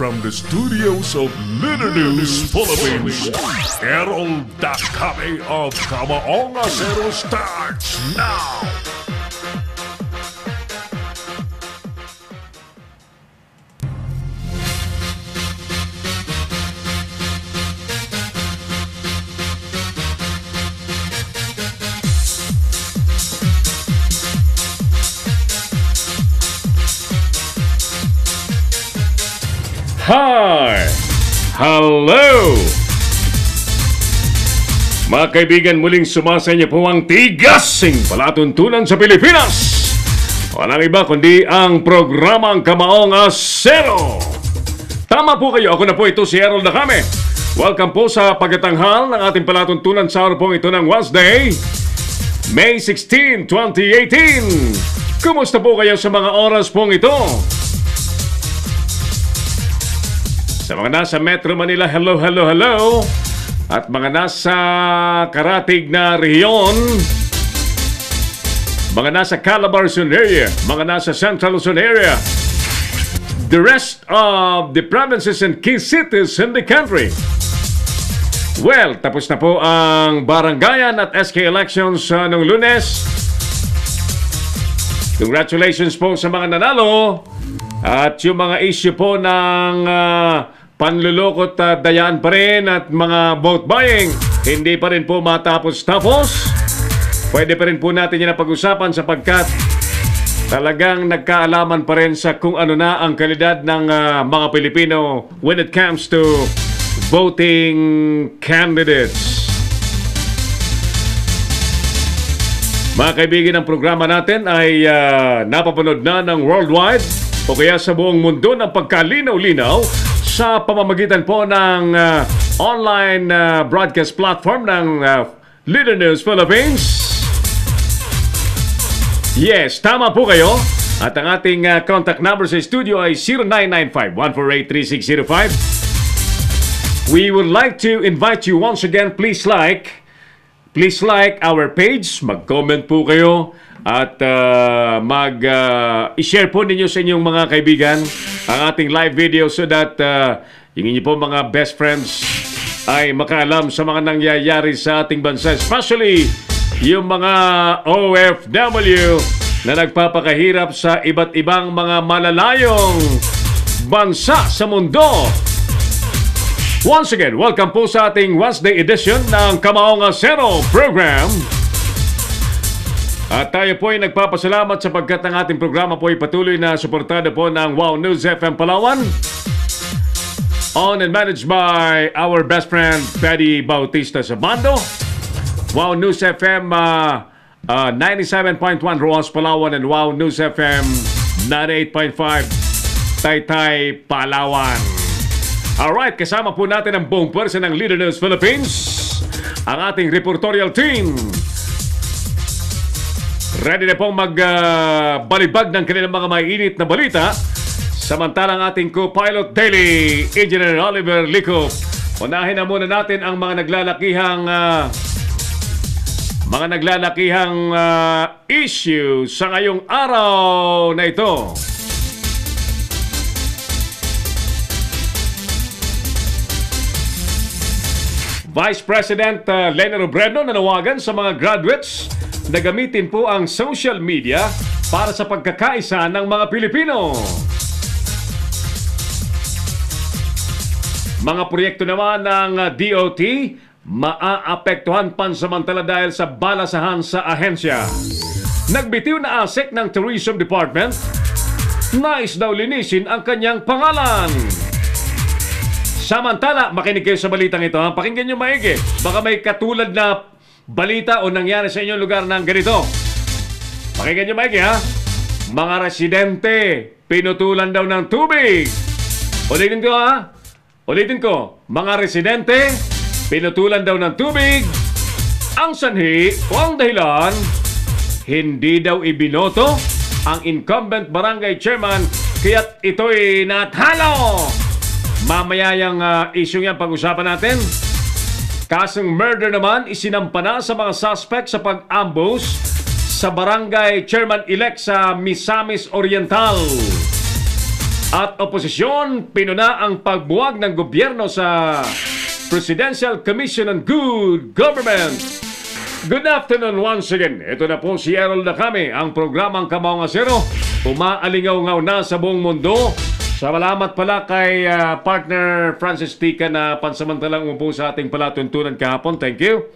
from the studios of Leader News Philippines, Errol Dakabe of Kamaong Acero starts now! Hi! Hello! Mga kaibigan, muling sumasa niyo po ang tigasing palatuntunan sa Pilipinas. Walang iba kundi ang programang Kamaong Acero. Tama po kayo, ako na po ito si Errol Dakabe. Welcome po sa pagkatanghal ng ating palatuntunan sa araw pong ito ng Wednesday, May 16, 2018. Kumusta po kayo sa mga oras pong ito? Sa mga nasa Metro Manila, hello, hello, hello. At mga nasa karatig na rehiyon, mga nasa Calabar Luzon area, mga nasa Central Luzon area, the rest of the provinces and key cities in the country. Well, tapos na po ang barangayan at SK elections noong Lunes. Congratulations po sa mga nanalo. At yung mga issue po ng panlulokot at dayaan pa rin at mga vote buying, hindi pa rin po matapos-tapos. Pwede pa rin po natin yan pag-usapan sapagkat talagang nagkaalaman pa rin sa kung ano na ang kalidad ng mga Pilipino when it comes to voting candidates. Mga kaibigan, ang programa natin ay napapanood na ng worldwide o kaya sa buong mundo ng pagkalinaw-linaw sa pamamagitan po ng online broadcast platform ng Leader News Philippines. Yes, tama po kayo. At ang ating contact number sa studio ay 0995-148-3605. We would like to invite you once again, please like our page, mag-comment po kayo at i-share po ninyo sa inyong mga kaibigan ang ating live video so that yung inyo po mga best friends ay makaalam sa mga nangyayari sa ating bansa, especially yung mga OFW na nagpapakahirap sa iba't ibang mga malalayong bansa sa mundo. Once again, welcome po sa ating Wednesday edition ng Kamaong Acero program. At tayo po ay nagpapasalamat sapagkat ang ating programa po ay patuloy na suportado po ng Wow News FM Palawan. Owned and managed by our best friend, Paddy Bautista sa bando. Wow News FM 97.1 Roas, Palawan and Wow News FM 98.5 Taytay, Palawan. Alright, kasama po natin ang buong pwersa ng Leader News Philippines, ang ating reportorial team. Ready na pong magbalibag ng kanilang mga mainit na balita. Samantalang ating co-pilot daily, Engineer Oliver Licop. Unahin na muna natin ang mga naglalakihang issue sa ngayong araw na ito. Vice President Leni Robredo nanawagan sa mga graduates na gamitin po ang social media para sa pagkakaisa ng mga Pilipino. Mga proyekto naman ng DOT maaapektuhan pansamantala dahil sa balasahan sa ahensya. Nagbitiw na ASEC ng Tourism Department, nais daw linisin ang kanyang pangalan. Samantala, makinig kayo sa balitang ito. Pakinggan nyo maigi. Baka may katulad na balita o nangyari sa inyong lugar ng ganito. Pakinggan nyo maigi, ha? Mga residente, pinutulan daw ng tubig. Ulitin ko, ha? Ulitin ko. Mga residente, pinutulan daw ng tubig. Ang sanhi o ang dahilan, hindi daw ibinoto ang incumbent barangay chairman kaya't ito'y natalo. Mamaya yung issue yan pag-usapan natin. Kasong murder naman isinampa na sa mga suspect sa pag-ambush sa barangay chairman-elect sa Misamis Oriental. at oposisyon pinuna ang pagbuwag ng gobyerno sa Presidential Commission on Good Government. Good afternoon once again. Ito na po si Errol Dacame, ang programang Kamaong Asero. Umaalingaw-ngaw na sa buong mundo. Salamat pala kay partner Francis Tica na pansamantalang umupo sa ating palatuntunan kahapon. Thank you.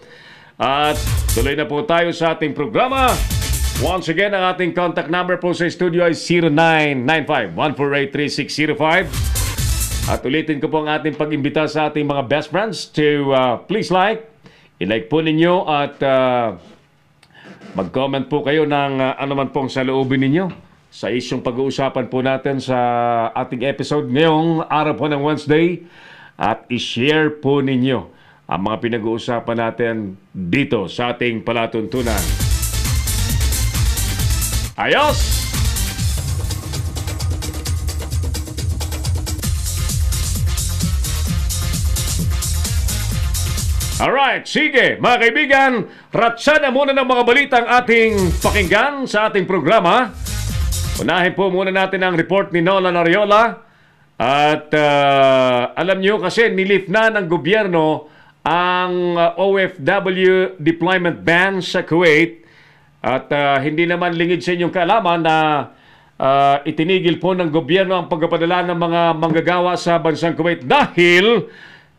At tuloy na po tayo sa ating programa. Once again, ang ating contact number po sa studio ay 0995-148-3605. At ulitin ko po ang ating pag-imbita sa ating mga best friends to please i-like po ninyo at mag-comment po kayo ng anuman pong saloobin ninyo sa isyong pag-uusapan po natin sa ating episode ngayong araw po ng Wednesday at i-share po ninyo ang mga pinag-uusapan natin dito sa ating palatuntunan. Ayos! Alright, sige mga kaibigan, ratsa na muna ng mga balitang ating pakinggan sa ating programa. Unahin po muna natin ang report ni Nolan Ariola. At alam nyo kasi nilift na ng gobyerno ang OFW deployment ban sa Kuwait. At hindi naman lingid sa inyong kaalaman na itinigil po ng gobyerno ang pagpapadala ng mga manggagawa sa bansang Kuwait dahil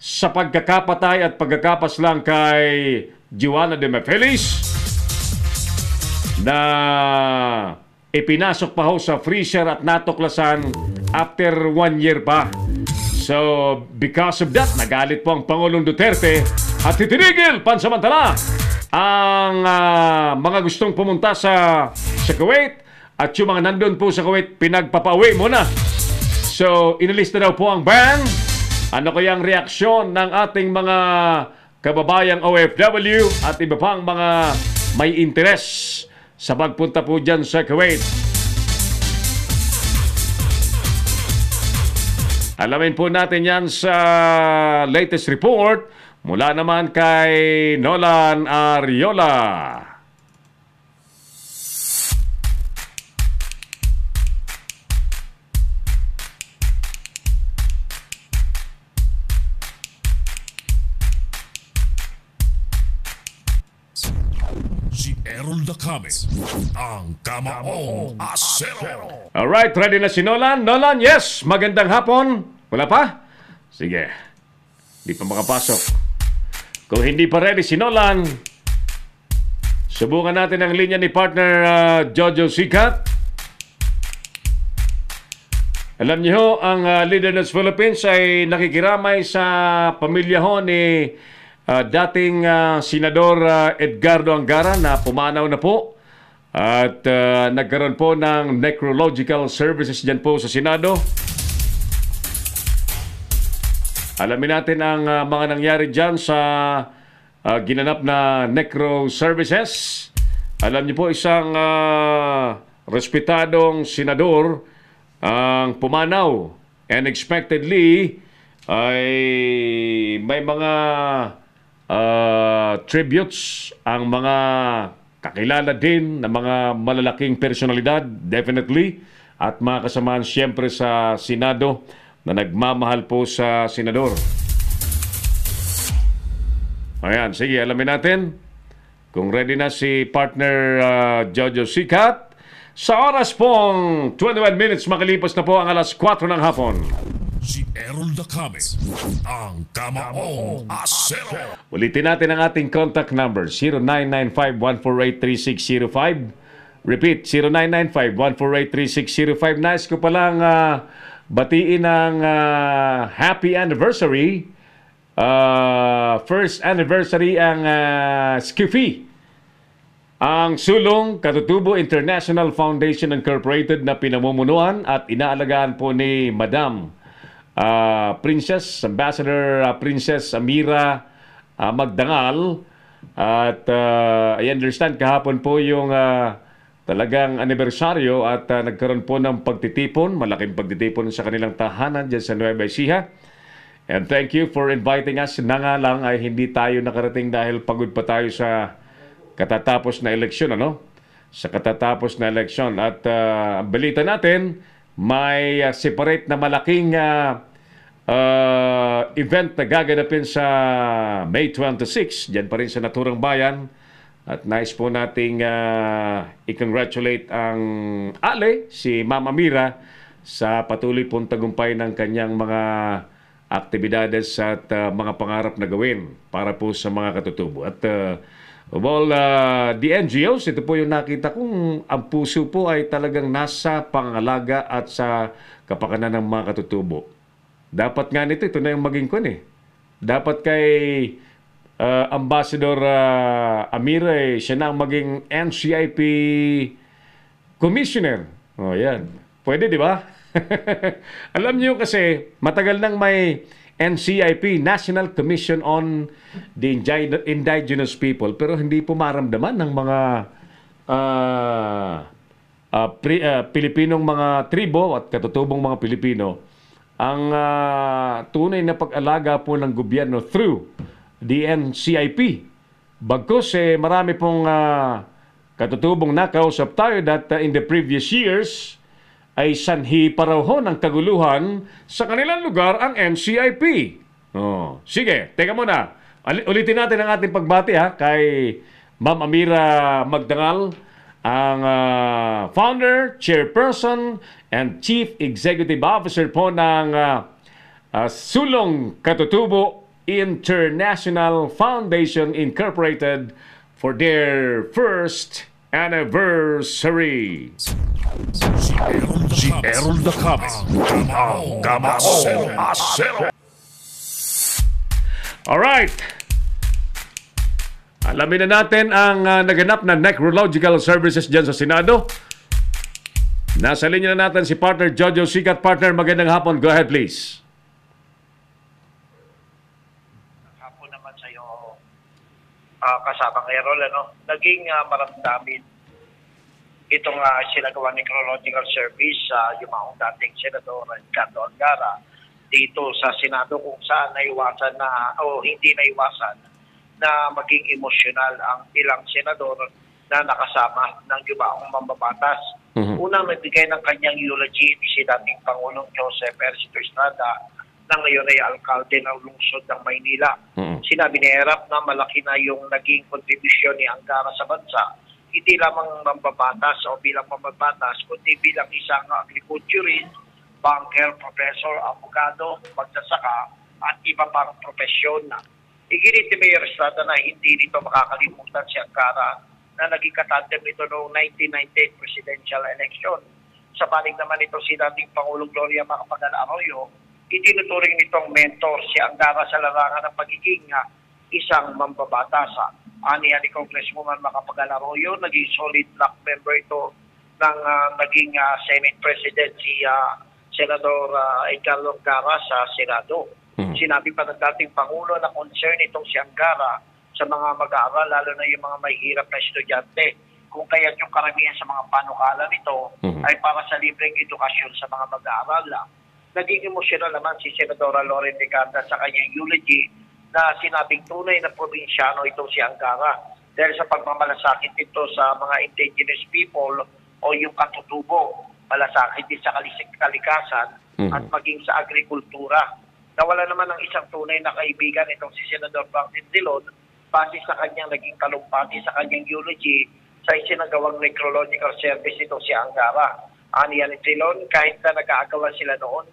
sa pagkakapatay at pagkakapas lang kay Joanna de Mefelis na ipinasok pa ho sa freezer at natuklasan after 1 year pa. So, because of that, nagalit po ang Pangulong Duterte at itinigil pansamantala ang mga gustong pumunta sa Kuwait at yung mga nandun po sa Kuwait, pinagpapauwi muna. So, inalis na daw po ang ban. Ano kaya ang reaksyon ng ating mga kababayang OFW at iba pang mga may interes sa pagpunta po dyan sa Kuwait? Alamin po natin yan sa latest report mula naman kay Nolan Ariola. Si Errol Dacame, ang Kamaong Asero. Alright, ready na si Nolan? Nolan, yes! Magandang hapon. Wala pa? Sige. Di pa makapasok. Kung hindi pa ready si Nolan, subukan natin ang linya ni partner Jojo Sikat. Alam niyo, ang Leader ng Philippines ay nakikiramay sa pamilya ho ni dating Senador Edgardo Angara na pumanaw na po at nagkaroon po ng necrological services dyan po sa Senado. Alamin natin ang mga nangyari dyan sa ginanap na necro services. Alam niyo po, isang respetadong senador ang pumanaw. Unexpectedly ay may mga tributes ang mga kakilala din ng mga malalaking personalidad, definitely, at mga kasamaan siyempre sa Senado na nagmamahal po sa senador. Ayan, sige, alamin natin kung ready na si partner Jojo Sikat. Sa oras pong 21 minutes makalipas na po ang alas 4 ng hapon. Si Errol Dacame, ang Kamaong Asero. Ulitin natin ang ating contact number, 0995-148-3605. Repeat, 0995-148-3605. Nice ko palang batiin ng happy anniversary. First anniversary ang Skiffy. Ang sulong Katutubo International Foundation Incorporated na pinamumunuan at inaalagaan po ni Madam Princess, Ambassador Princess Amira Magdangal. At I understand kahapon po yung talagang anibersaryo at nagkaroon po ng pagtitipon, malaking pagtitipon sa kanilang tahanan dyan sa Nueva Ecija. And thank you for inviting us. Na nga lang ay hindi tayo nakarating dahil pagod pa tayo sa katatapos na eleksyon, ano? Sa katatapos na eleksyon. At ang balita natin, may separate na malaking event na gaganapin sa May 26, dyan pa rin sa naturang bayan. At nais po nating i-congratulate ang Ale, si Mama Mira, sa patuloy pong tagumpay ng kanyang mga aktibidades at mga pangarap na gawin para po sa mga katutubo. At the NGOs, ito po yung nakita kong ang puso po ay talagang nasa pangalaga at sa kapakanan ng mga katutubo. Dapat nga nito, ito na yung maging kun eh. Dapat kay Ambassador Amira, siya na ang maging NCIP Commissioner. O yan. Pwede, di ba? Alam niyo kasi, matagal nang may NCIP, National Commission on the Indigenous People, pero hindi po maramdaman ng mga Pilipinong mga tribo at katutubong mga Pilipino ang tunay na pag-alaga po ng gobyerno through the NCIP. Bagkus marami pong katutubong nakausap tayo that in the previous years ay sanhi pa raw ho ng kaguluhan sa kanilang lugar ang NCIP. Oh, sige, teka muna. Ulitin natin ang ating pagbati kay Ma'am Amira Magdangal, ang founder, chairperson, and chief executive officer po ng Sulong Katutubo International Foundation Incorporated for their first anniversary. Si Errol Dacabe, Kamaong Asero. Alright. Alamin na natin ang naganap na necrological services dyan sa Senado. Nasa linya na natin si partner Jojo Sikat. Partner, magandang hapon. Go ahead, please. Hapon naman sa iyo, kasama ng Errol, naging maramdamin itong sinagawa necrological service sa yung mga dating Senador Ricardo Angara dito sa Senado, kung saan naiwasan na o hindi naiwasan na maging emosyonal ang ilang senador na nakasama ng yumaong mambabatas. Unang nagbigay ng kanyang eulogy si dating Pangulong Joseph Ercito Estrada na ngayon ay alkalde ng lungsod ng Maynila. Sinabi ni Erap na malaki na yung naging kontribusyon ni Angara sa bansa, hindi lamang mambabatas o bilang mambabatas, kundi bilang isang agriculturist, banker, professor, abogado, magsasaka, at iba pang profesyon. Iginit ni Mayor Estrada na hindi nito makakalimutan si Angara na naging katandem nito noong 1998 presidential election. Sa panig naman ito si dating Pangulong Gloria Macapagal Arroyo, itinuturing nitong mentor si Angara sa larangan ng pagiging isang mambabatas. Ani ni Congresswoman Macapagal Arroyo, naging solid block member ito ng naging Senate President si Senador Ricardo Angara sa Senado. Sinabi pa ng dating Pangulo na concern itong si Angara sa mga mag-aaral, lalo na yung mga mahihirap na estudyante. Kung kaya't yung karamihan sa mga panukala nito ay para sa libreng edukasyon sa mga mag-aaral. Naging emosyonal naman si Senadora Loren Legarda sa kanyang eulogy na sinabing tunay na probinsyano itong si Angara dahil sa pagmamalasakit nito sa mga indigenous people o yung katutubo, malasakit din sa kalikasan at maging sa agrikultura. Nawala naman ng isang tunay na kaibigan itong si Senador Franklin Drilon base sa kanyang naging talumpati sa kanyang eulogy sa isinagawang necrological service itong si Angara. Aniya ni Drilon, kahit na nag-aagawan sila noon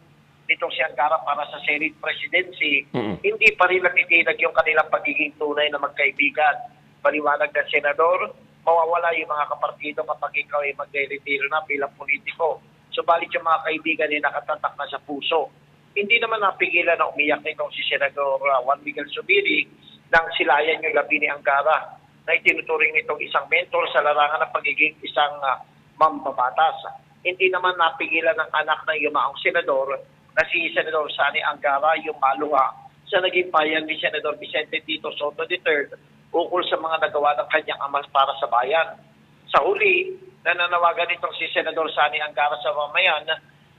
nitong si Angara para sa Senate presidency, hindi pa rin natitinag yung kanilang pagiging tunay na magkaibigan. Paliwanag ng Senador, mawawala yung mga kapartido kapag ikaw ay magre-retiro na bilang politiko. Subalit yung mga kaibigan ay nakatatak na sa puso. Hindi naman napigilan na umiyak nitong si Senador Juan Miguel Zubiri nang silayan yung labi ni Angara na itinuturing nitong isang mentor sa larangan ng pagiging isang mambabatas. Hindi naman napigilan ng anak ng yumaong senador na si Senador Sani Angara yung maluha sa naging bayan ni Senador Vicente Tito Soto III ukol sa mga nagawa ng kanyang ama para sa bayan. Sa huli, nananawagan itong si Senador Sani Angara sa mamayan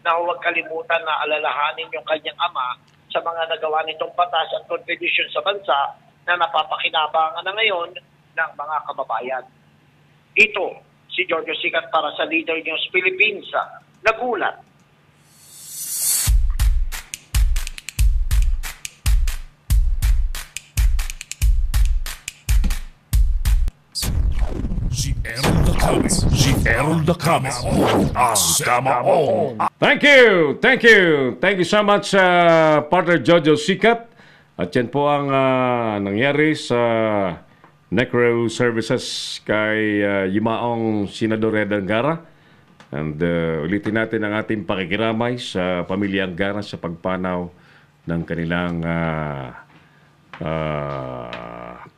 na huwag kalimutan na alalahanin yung kanyang ama sa mga nagawa nitong batas at contribution sa bansa na napapakinabangan na ngayon ng mga kababayan. Ito, si Jojo Sikat para sa Leader News Philippines, nagulat Errol the Kami, ang kamaong. Thank you! Thank you! Thank you so much, partner Jojo Sikat. At yan po ang nangyari sa Necro Services kay Yumaong Senador Ed Angara. And ulitin natin ang ating pakikiramay sa pamilya Angara sa pagpanaw ng kanilang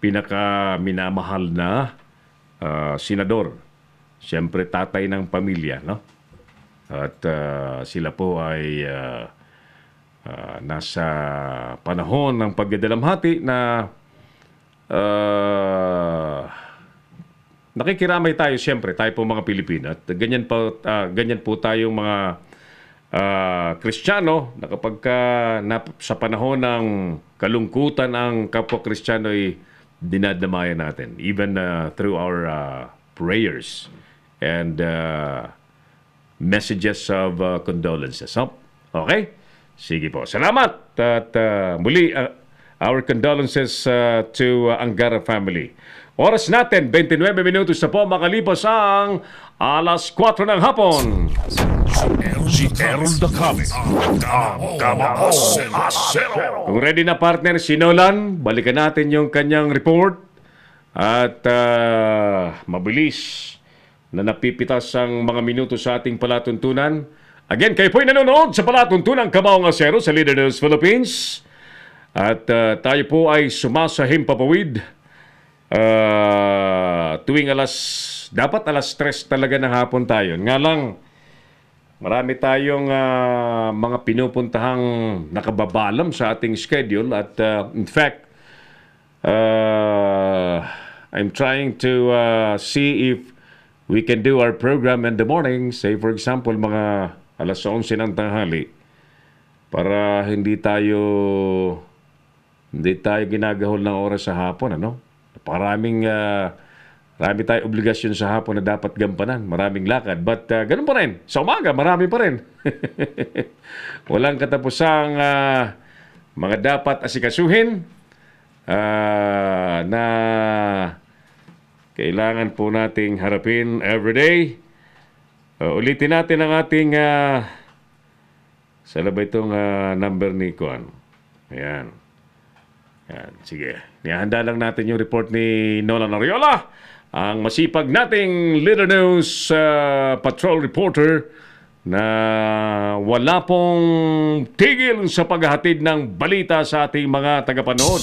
pinaka-minamahal na senador. Siyempre, tatay ng pamilya, no? At sila po ay nasa panahon ng pagdadalamhati na nakikiramay tayo, siyempre, tayo po mga Pilipino. At ganyan po tayong mga Kristiyano na kapag sa panahon ng kalungkutan ang kapwa Kristiyano ay dinadamayan natin. Even through our prayers and messages of condolences. Okay? Sige po. Salamat. At muli, our condolences to Angara family. Oras natin, 29 minutos na po makalipas ang alas 4 ng hapon. Si Errol the Kami, ang kamaong asero. Kung ready na partner si Nolan, balikan natin yung kanyang report. At mabilis na napipitas ang mga minuto sa ating palatuntunan. Again, kayo po'y nanonood sa palatuntunan Kamaong Asero sa Leader News Philippines. At tayo po ay sumasahim papawid tuwing dapat alas 3 talaga ng hapon tayo. Nga lang, marami tayong mga pinupuntahang nakababalam sa ating schedule. At in fact, I'm trying to see if we can do our program in the morning. Say for example, mga alas 11 ng tanghali. Para hindi tayo ginagahol ng oras sa hapon, ano? Marami tayong obligasyon sa hapon na dapat gampanan. Maraming lakad. But ganun pa rin. Sa umaga, marami pa rin. Walang katapusang mga dapat asikasuhin na kailangan po nating harapin everyday. Ulitin natin ang ating sala ba itong number ni Kuan? Ayan. Ayan. Sige. Nihanda lang natin yung report ni Nolan Ariola, ang masipag nating Leader News patrol reporter na wala pong tigil sa paghahatid ng balita sa ating mga tagapanood.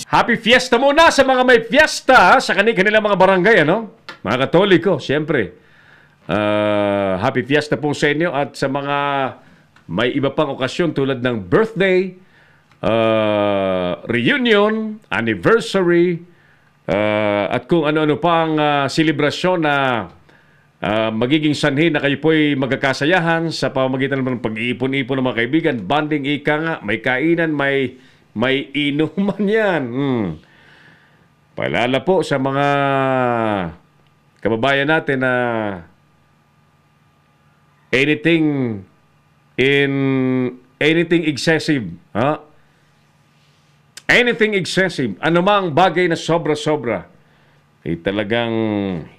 Happy Fiesta muna sa mga may fiesta sa kanilang mga barangay, ano? Mga Katoliko, siyempre. Happy Fiesta po sa inyo at sa mga may iba pang okasyon tulad ng birthday, reunion, anniversary, at kung ano-ano pang selebrasyon na magiging sanhi na kayo po'y magkakasayahan sa pamamagitan ng pag-iipon-ipon ng mga kaibigan, bonding, ika nga, may kainan, may inuman yan. Paalala po sa mga kababayan natin na anything excessive, anything excessive, anumang bagay na sobra-sobra, talagang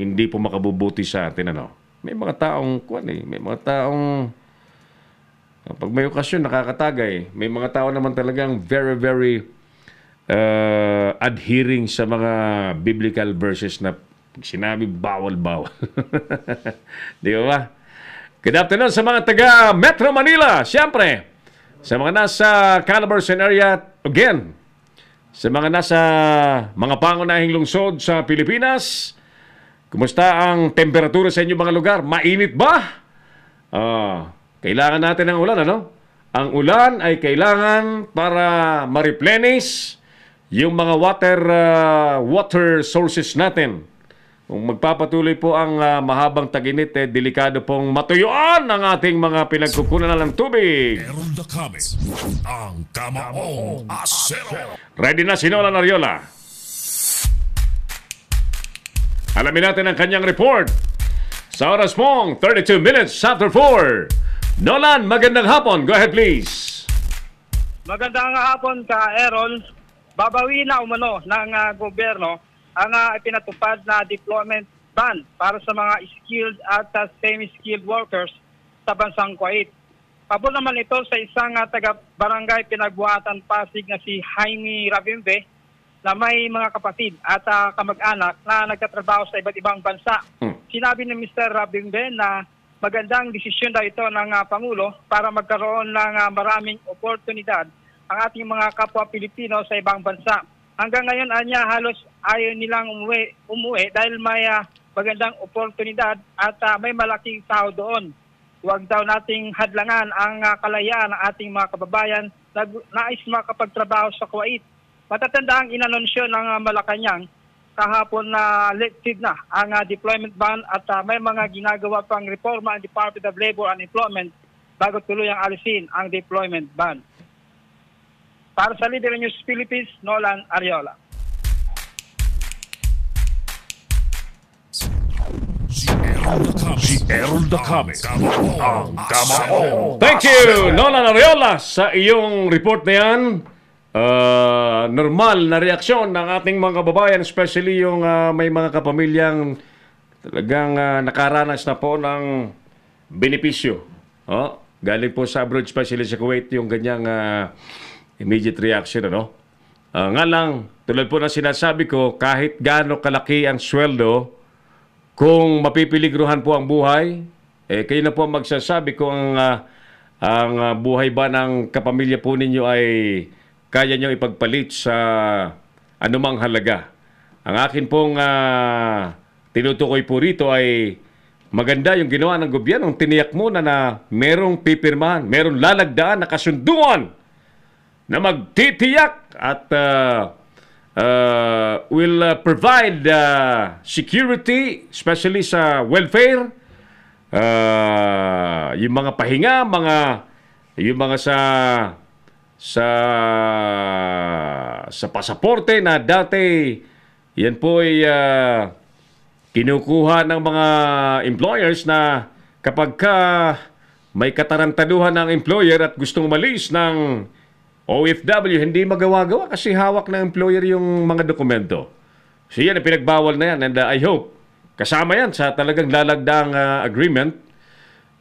hindi po makabubuti sa atin, ano. May mga taong may mga taong pag may okasyon nakakatagay. May mga tao naman talagang very, very adhering sa mga biblical verses na pag sinabi bawal-bawal. Di ba? Good afternoon sa mga taga Metro Manila. Siyempre, sa mga nasa Calabarzon area, again, sa mga nasa mga pangunahing lungsod sa Pilipinas, kumusta ang temperatura sa inyong mga lugar? Mainit ba? Kailangan natin ng ulan, ano? Ang ulan ay kailangan para ma-replenish yung mga water sources natin. Kung magpapatuloy po ang mahabang tag-init, delikado pong matuyuan ang ating mga pinagkukunan ng tubig. Errol the Kami, ang kamaong asero. Ready na si Nolan Ariola. Alamin natin ang kanyang report. Sa oras pong 32 minutes after 4. Nolan, magandang hapon. Go ahead, please. Magandang hapon ka, Errol. Babawi na umano ng gobyerno ang ipinatupad na deployment ban para sa mga skilled at semi-skilled workers sa bansang Kuwait. Pabor naman ito sa isang taga-barangay Pinagbuhatan Pasig na si Jaime Rabimbe na may mga kapatid at kamag-anak na nagtatrabaho sa iba't ibang bansa. Sinabi ni Mr. Rabimbe na magandang desisyon daw ito ng Pangulo para magkaroon ng maraming oportunidad ang ating mga kapwa Pilipino sa ibang bansa. Hanggang ngayon, halos ayaw nilang umuwi dahil may magandang oportunidad at may malaking sahod doon. Huwag daw nating hadlangan ang kalayaan ng ating mga kababayan na nais makapagtrabaho sa Kuwait. Matatanda ang inanunsyo ng Malacanang kahapon na lifted na ang deployment ban at may mga ginagawa pang reforma ang Department of Labor and Employment bago tuluyang alisin ang deployment ban. Para sa Leader News Philippines, Nolan Ariola. Si Errol Dacame, ang Kamao. Thank you, Nolan Ariola, sa iyong report na yan. Normal na reaksyon ng ating mga kababayan, especially yung may mga kapamilyang talagang nakaranas na po ng benepisyo. Galing po sa abroad, especially sa Kuwait, yung ganyang immediate reaction. Nga lang, tulad po na sinasabi ko, kahit gaano kalaki ang sweldo, kung mapipiligruhan po ang buhay, kayo na po magsasabi kung ang buhay ba ng kapamilya po ninyo ay kaya nyo ipagpalit sa anumang halaga. Ang akin pong tinutukoy po rito ay maganda yung ginawa ng gobyerno. Tiniyak muna na merong pipirmahan, merong lalagdaan na kasunduan na magtitiyak at will provide security, especially sa welfare, yung mga pahinga, yung mga sa pasaporte na dati yan po ay kinukuha ng mga employers na kapag may katarantaduhan ng employer at gustong umalis ng OFW, hindi magawa-gawa kasi hawak ng employer yung mga dokumento. So yan, pinagbawal na yan. And I hope, kasama yan sa talagang lalagdang agreement,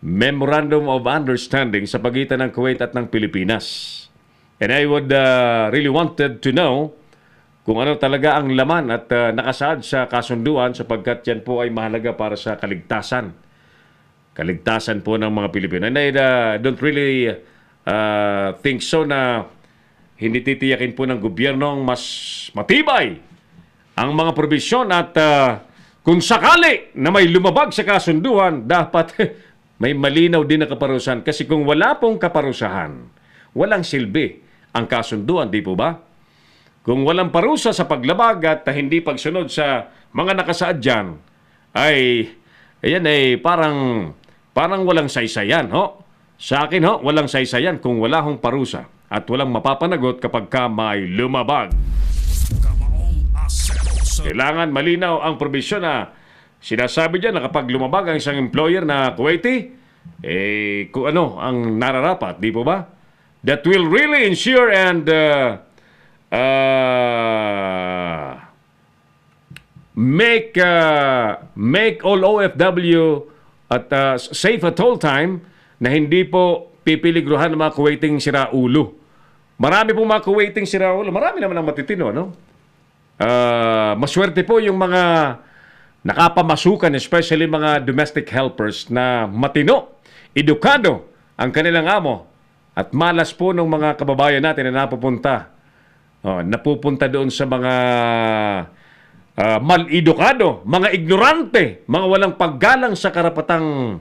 Memorandum of Understanding sa pagitan ng Kuwait at ng Pilipinas. And I would really wanted to know kung ano talaga ang laman at nakasaad sa kasunduan sapagkat yan po ay mahalaga para sa kaligtasan. Kaligtasan po ng mga Pilipino. And I don't really think so na hindi titiyakin po ng gobyernong mas matibay ang mga probisyon at kung sakali na may lumabag sa kasunduan, dapat may malinaw din na kaparusahan. Kasi kung wala pong kaparusahan, walang silbi ang kasunduan, di po ba? Kung walang parusa sa paglabag at hindi pagsunod sa mga nakasaad dyan, ay ayan ay parang walang saysayan. Sa akin, walang saysayan kung wala hong parusa at walang mapapanagot kapag may lumabag. Kailangan malinaw ang probisyon na sinasabi dyan na kapag lumabag ang isang employer na Kuwaiti, kung ano ang nararapat, di po ba? That will really ensure and make all OFW at safe at all time na hindi po pipiligruhan ng mga Kuwaiting siraulo. Marami pong mga Kuwaiting siraulo. Marami naman ang matitino, no? Maswerte po yung mga nakapamasukan, especially mga domestic helpers na matino, edukado ang kanilang amo at malas po ng mga kababayan natin na napupunta doon sa mga mal-edukado, mga ignorante, mga walang paggalang sa karapatang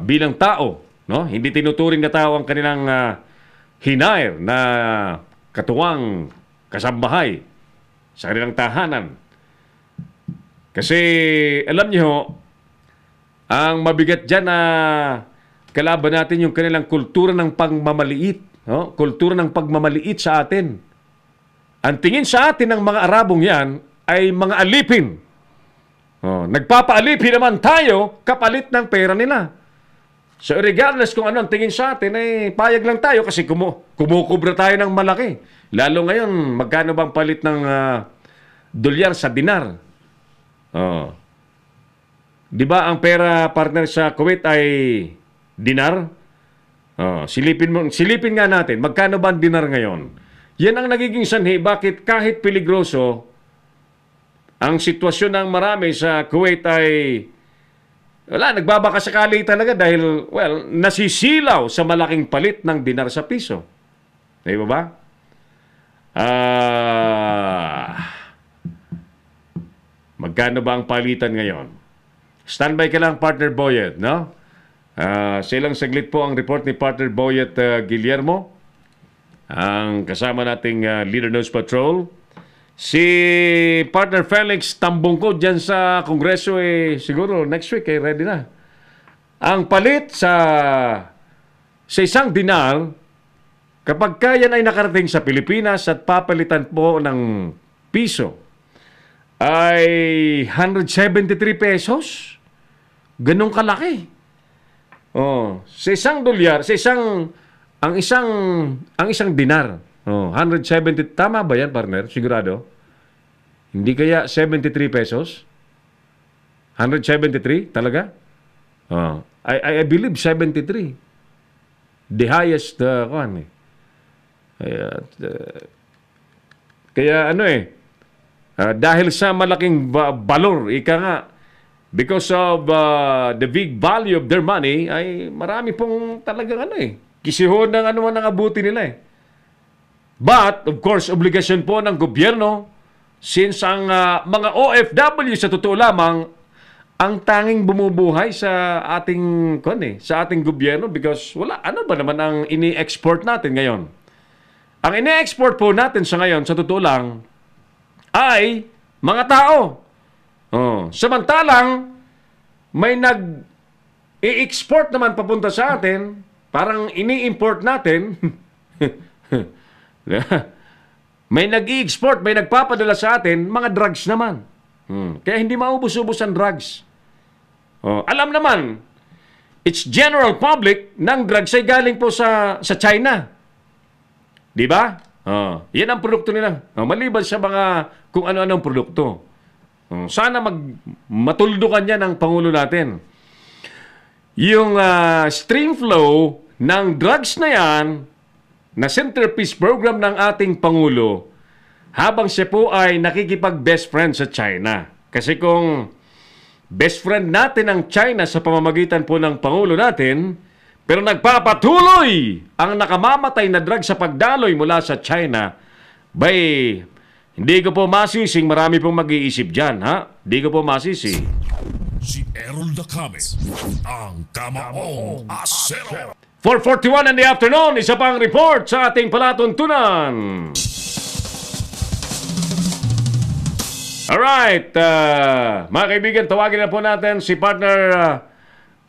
bilang tao, no? Hindi tinuturing na tao ang kanilang hinair na katuwang kasambahay sa kanilang tahanan. Kasi alam niyo, ang mabigat dyan na kalaban natin yung kanilang kultura ng pagmamaliit, no? Kultura ng pagmamaliit sa atin. Ang tingin sa atin ng mga Arabong yan ay mga alipin. Nagpapaalipin naman tayo kapalit ng pera nila. So regardless kung ano ang tingin sa atin, payag lang tayo kasi kumukubra tayo ng malaki. Lalo ngayon, magkano bang palit ng dolyar sa dinar. Oh. Di ba ang pera, partner, sa Kuwait ay dinar? Oh, silipin nga natin, magkano ba ang dinar ngayon? Yan ang nagiging sanhi bakit kahit peligroso ang sitwasyon ng marami sa Kuwait ay nagbabakasakali talaga dahil, well, nasisilaw sa malaking palit ng dinar sa piso. Di ba? Magkano ba ang palitan ngayon? Standby ka lang, partner Boyet, no? Sa ilang saglit po ang report ni partner Boyet Guillermo, ang kasama nating Leader News Patrol. Si partner Felix Tambongko dyan sa Kongreso, siguro next week ready na. Ang palit sa isang dinar, kapag yan ay nakarating sa Pilipinas at papalitan po ng piso, ay 173 pesos. Ganun kalaki. Oh, sa isang dolyar, ang isang dinar. Oh, 170, tama ba yan, partner? Sigurado? Hindi kaya 73 pesos? 173 talaga? Oh, I believe 73. The highest kaya dahil sa malaking balor, ika nga, because of the big value of their money, ay marami pong talagang kisihon ng man ang abuti nila But, of course, obligasyon po ng gobyerno, since ang mga OFW sa totoo lamang, ang tanging bumubuhay sa ating gobyerno because ano ba naman ang ini-export natin ngayon? Ang ini-export po natin sa ngayon, sa totoo lang, ay mga tao. Oh, samantalang may i-export naman papunta sa atin, parang ini-import natin. May nag-i-export, may nagpapadala sa atin, mga drugs naman. Kaya hindi maubos-ubos ang drugs. Oh, alam naman, it's general public ng drugs ay galing po sa China. Di ba? Yan ang produkto nila. Maliban sa mga kung ano-anong produkto. Sana matuldukan yan ng Pangulo natin. Yung stream flow ng drugs na yan, na centerpiece program ng ating Pangulo, habang siya po ay nakikipag-best friend sa China. Kasi kung best friend natin ang China sa pamamagitan po ng Pangulo natin, pero nagpapatuloy ang nakamamatay na drug sa pagdaloy mula sa China, hindi ko po masising marami pong mag-iisip dyan, ha? Hindi ko po masisi. Si Errol Dacame, ang Kamaong Asero. 4:41 in the afternoon, isa pang report sa ating palatuntunan. Alright, mga kaibigan, tawagin na po natin si partner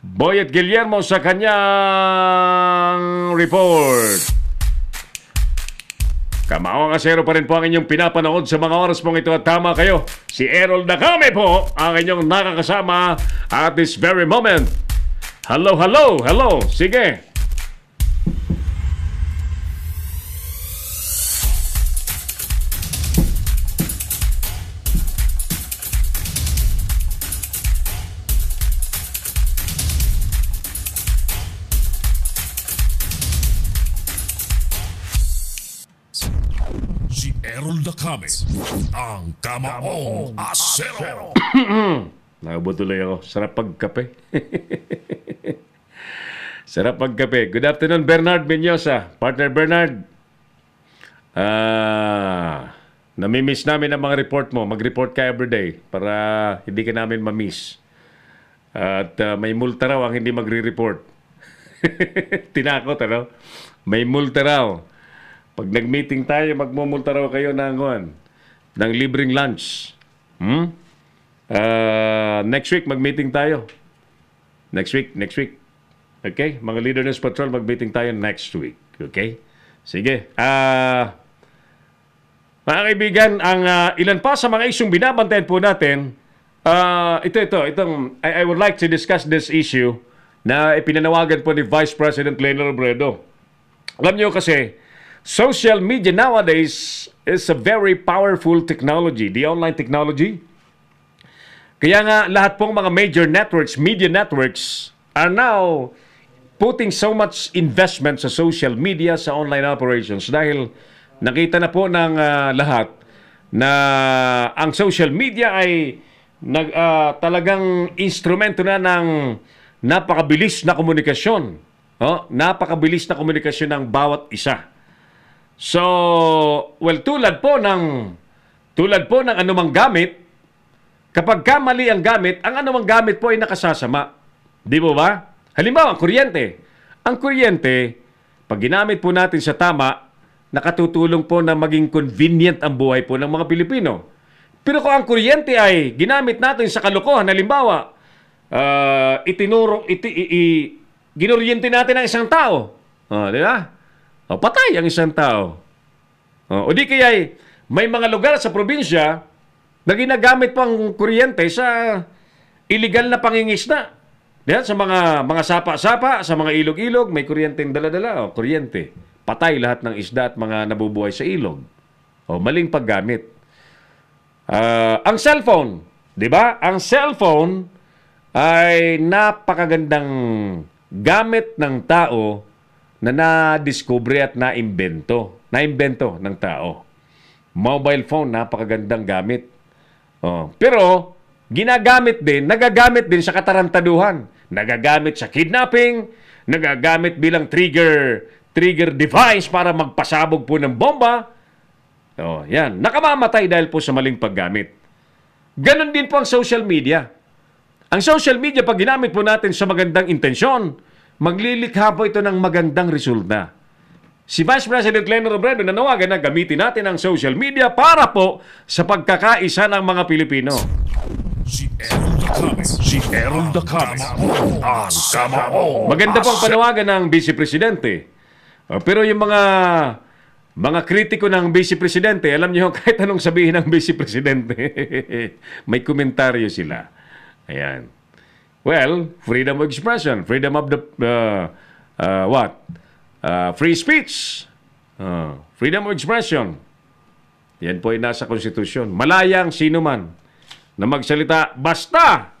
Boyet Guillermo sa kanyang report. Kamaong Asero pa rin po ang inyong pinapanood sa mga oras pong ito at tama kayo. Si Errol Dacame po ang inyong nakakasama at this very moment. Hello. Sige. Errol Dacame, ang Kamaong Asero. Nabutuloy ako. Sarap pagkape. Sarap pagkape. Good afternoon, Bernard Menyosa. Partner Bernard. Namimiss namin ang mga report mo. Mag-report ka everyday para hindi ka namin mamiss. At may multa raw ang hindi magre-report. Tinakot, May multa raw. Pag nag-meeting tayo, magmumulta raw kayo ng libreng lunch. Next week, mag-meeting tayo. Next week. Okay? Mga Leader News Patrol, mag-meeting tayo next week. Okay? Sige. Mga kaibigan, ang ilan pa sa mga isyong binabantayan po natin, I would like to discuss this issue na ipinanawagan po ni Vice President Leonel Robredo. Alam nyo kasi, social media nowadays is a very powerful technology, the online technology. Kaya nga lahat pong mga major networks, media networks are now putting so much investment sa social media, sa online operations dahil nakita na po ng lahat na ang social media ay talagang instrumento na ng napakabilis na komunikasyon. Napakabilis na komunikasyon ng bawat isa. So, well, tulad po ng anumang gamit, kapag mali ang gamit, ang anumang gamit po ay nakasasama. Di mo ba? Halimbawa, ang kuryente. Ang kuryente, pag ginamit po natin sa tama, nakatutulong po na maging convenient ang buhay po ng mga Pilipino. Pero kung ang kuryente ay ginamit natin sa kalokohan, halimbawa, ginuryente natin ang isang tao. Di ba? Patay ang isang tao. O di kaya may mga lugar sa probinsya na ginagamit pang kuryente sa illegal na pangingisda. Diyan, sa mga sapa-sapa, sa mga ilog-ilog, may kuryenteng dala-dala. Kuryente. Patay lahat ng isda at mga nabubuhay sa ilog. Maling paggamit. Ang cellphone, di ba? Ang cellphone ay napakagandang gamit ng tao na na-discover at na-imbento ng tao. Mobile phone, napakagandang gamit. Pero, nagagamit din sa katarantaduhan. Nagagamit sa kidnapping, nagagamit bilang trigger device para magpasabog po ng bomba. Yan. Nakamamatay dahil po sa maling paggamit. Ganon din po ang social media. Ang social media, pag ginamit po natin sa magandang intensyon, maglilikha po ito ng magandang resulta. Si Vice President Leni Robredo nanawagan na gamitin natin ang social media para po sa pagkakaisa ng mga Pilipino. Aaron Dacame, ang Kamaong Maganda pong panawagan ng Vice Presidente. Pero yung mga kritiko ng Vice Presidente, alam niyo kahit anong sabihin ng Vice Presidente, may komentaryo sila. Ayan. Well, freedom of expression, freedom of the free speech, freedom of expression. Yan po ay nasa konstitusyon. Malayang sino man na magsalita, basta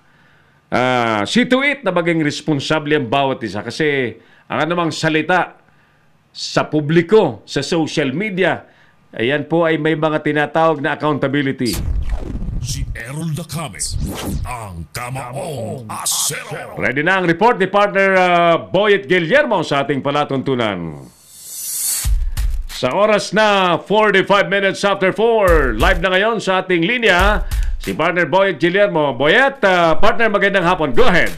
see to it na maging responsable ang bawat isa. Kasi ang anumang salita sa publiko, sa social media, ayan po ay may mga tinatawag na accountability. Si Aaron Dacame, ang Kamaong Asero. Ready na ang report ni partner Boyet Guillermo sa ating palatuntunan. Sa oras na 45 minutes after 4, live na ngayon sa ating linya, si partner Boyet Guillermo. Boyet, partner, magandang hapon. Go ahead.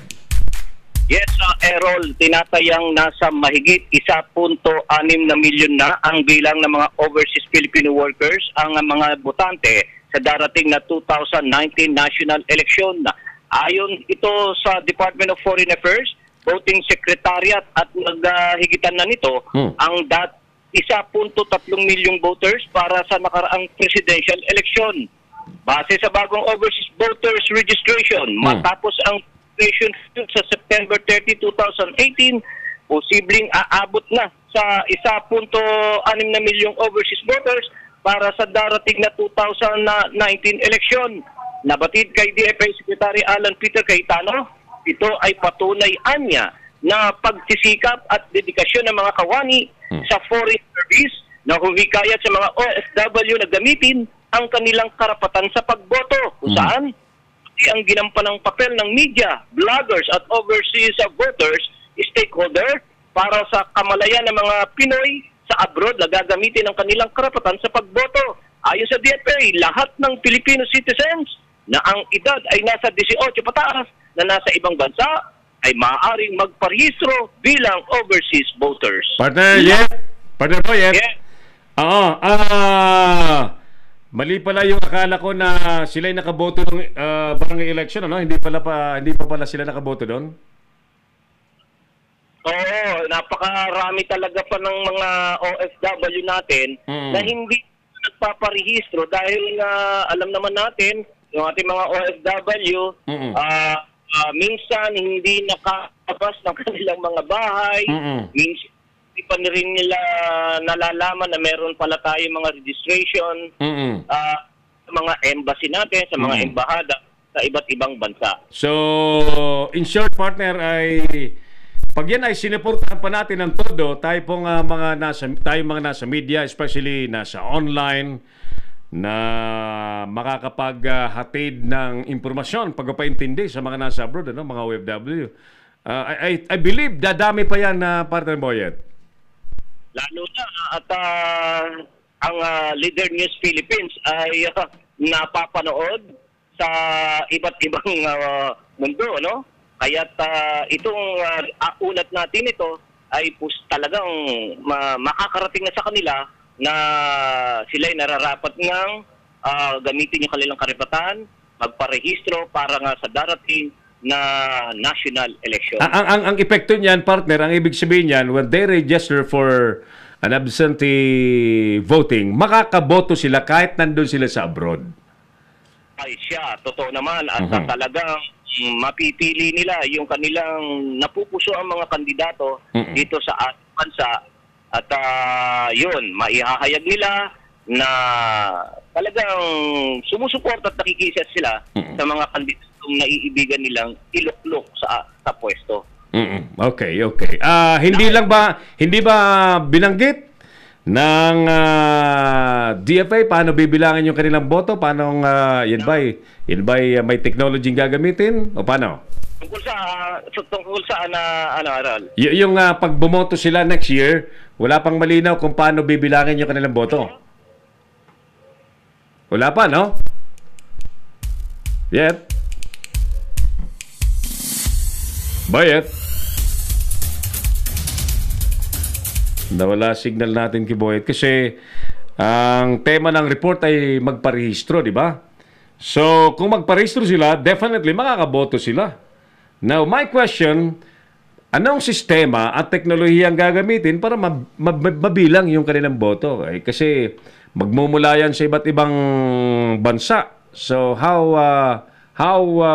Yes, Errol, tinatayang nasa mahigit 1.6 na milyon na ang bilang ng mga overseas Filipino workers, ang mga botante sa darating na 2019 national election. Ayon ito sa Department of Foreign Affairs, Voting Secretariat at naghigitan na nito ang 1.3 milyong voters para sa nakaraang presidential election. Base sa bagong overseas voters registration, matapos ang registration sa September 30, 2018, posibleng aabot na sa 1.6 na milyong overseas voters para sa darating na 2019 election. Nabatid kay DFA Secretary Alan Peter Cayetano, ito ay patunay anya na pagsisikap at dedikasyon ng mga kawani sa foreign service na humikayat sa mga OFW na gamitin ang kanilang karapatan sa pagboto. Kung saan ang ginampanang papel ng media, bloggers at overseas voters, stakeholder para sa kamalayan ng mga Pinoy sa abroad na gagamitin ang kanilang karapatan sa pagboto. Ayon sa DFA, lahat ng Filipino citizens na ang edad ay nasa 18 pataas na nasa ibang bansa ay maaaring magparehistro bilang overseas voters. Partner, yes. Partner po, yes. Yeah. Mali pala yung akala ko na sila ay nakaboto ng barangay election, ano? Hindi pa pala sila nakaboto doon? Oo, napakarami talaga pa ng mga OFW natin na hindi nagpaparehistro dahil alam naman natin, yung ating mga OFW, minsan hindi nakakabas ng kanilang mga bahay, minsan Hindi pa rin nila nalalaman na meron pala tayo mga registration sa mga embassy natin, sa mga embahada sa iba't ibang bansa. So, in short, partner, ay pag yan ay sinuportahan pa natin ng todo, tayo pong mga nasa media, especially nasa online, na makakapaghatid ng impormasyon, pagpapaintindi sa mga nasa abroad, ano, mga OFW. I believe dadami pa yan na partner Boyet. Lalo na at ang Leader News Philippines ay napapanood sa iba't ibang mundo, no? Kaya't itong ulat natin ito ay talagang makakarating na sa kanila na sila ay nararapat ngang gamitin yung kanilang karapatan, magparehistro para nga sa darating na national election. Ang epekto niyan, partner, ang ibig sabihin niyan, when they register for an absentee voting, makakaboto sila kahit nandun sila sa abroad. Ay siya, totoo naman. At talagang mapipili nila yung kanilang napupuso ang mga kandidato dito sa ating bansa. At yun, maihahayag nila na talagang sumusuporta at nakikisa sila sa mga kandidatong naiibigan nilang iluklok sa pwesto. Okay. Hindi ba binanggit ng DFA paano bibilangin yung kanilang boto? Paano yan ba may technology gagamitin o paano? Tungkol sa Aral? Yung pag bumoto sila next year, wala pang malinaw kung paano bibilangin yung kanilang boto. Wala pa, no? Yet. Bayet. Nawala signal natin kay Boyet kasi ang tema ng report ay magparehistro, di ba? So, kung magparehistro sila, definitely makakaboto sila. Now, my question, anong sistema at teknolohiya ang gagamitin para mabilang yung kanilang boto? Kasi magmumula yan sa iba't ibang bansa. So, how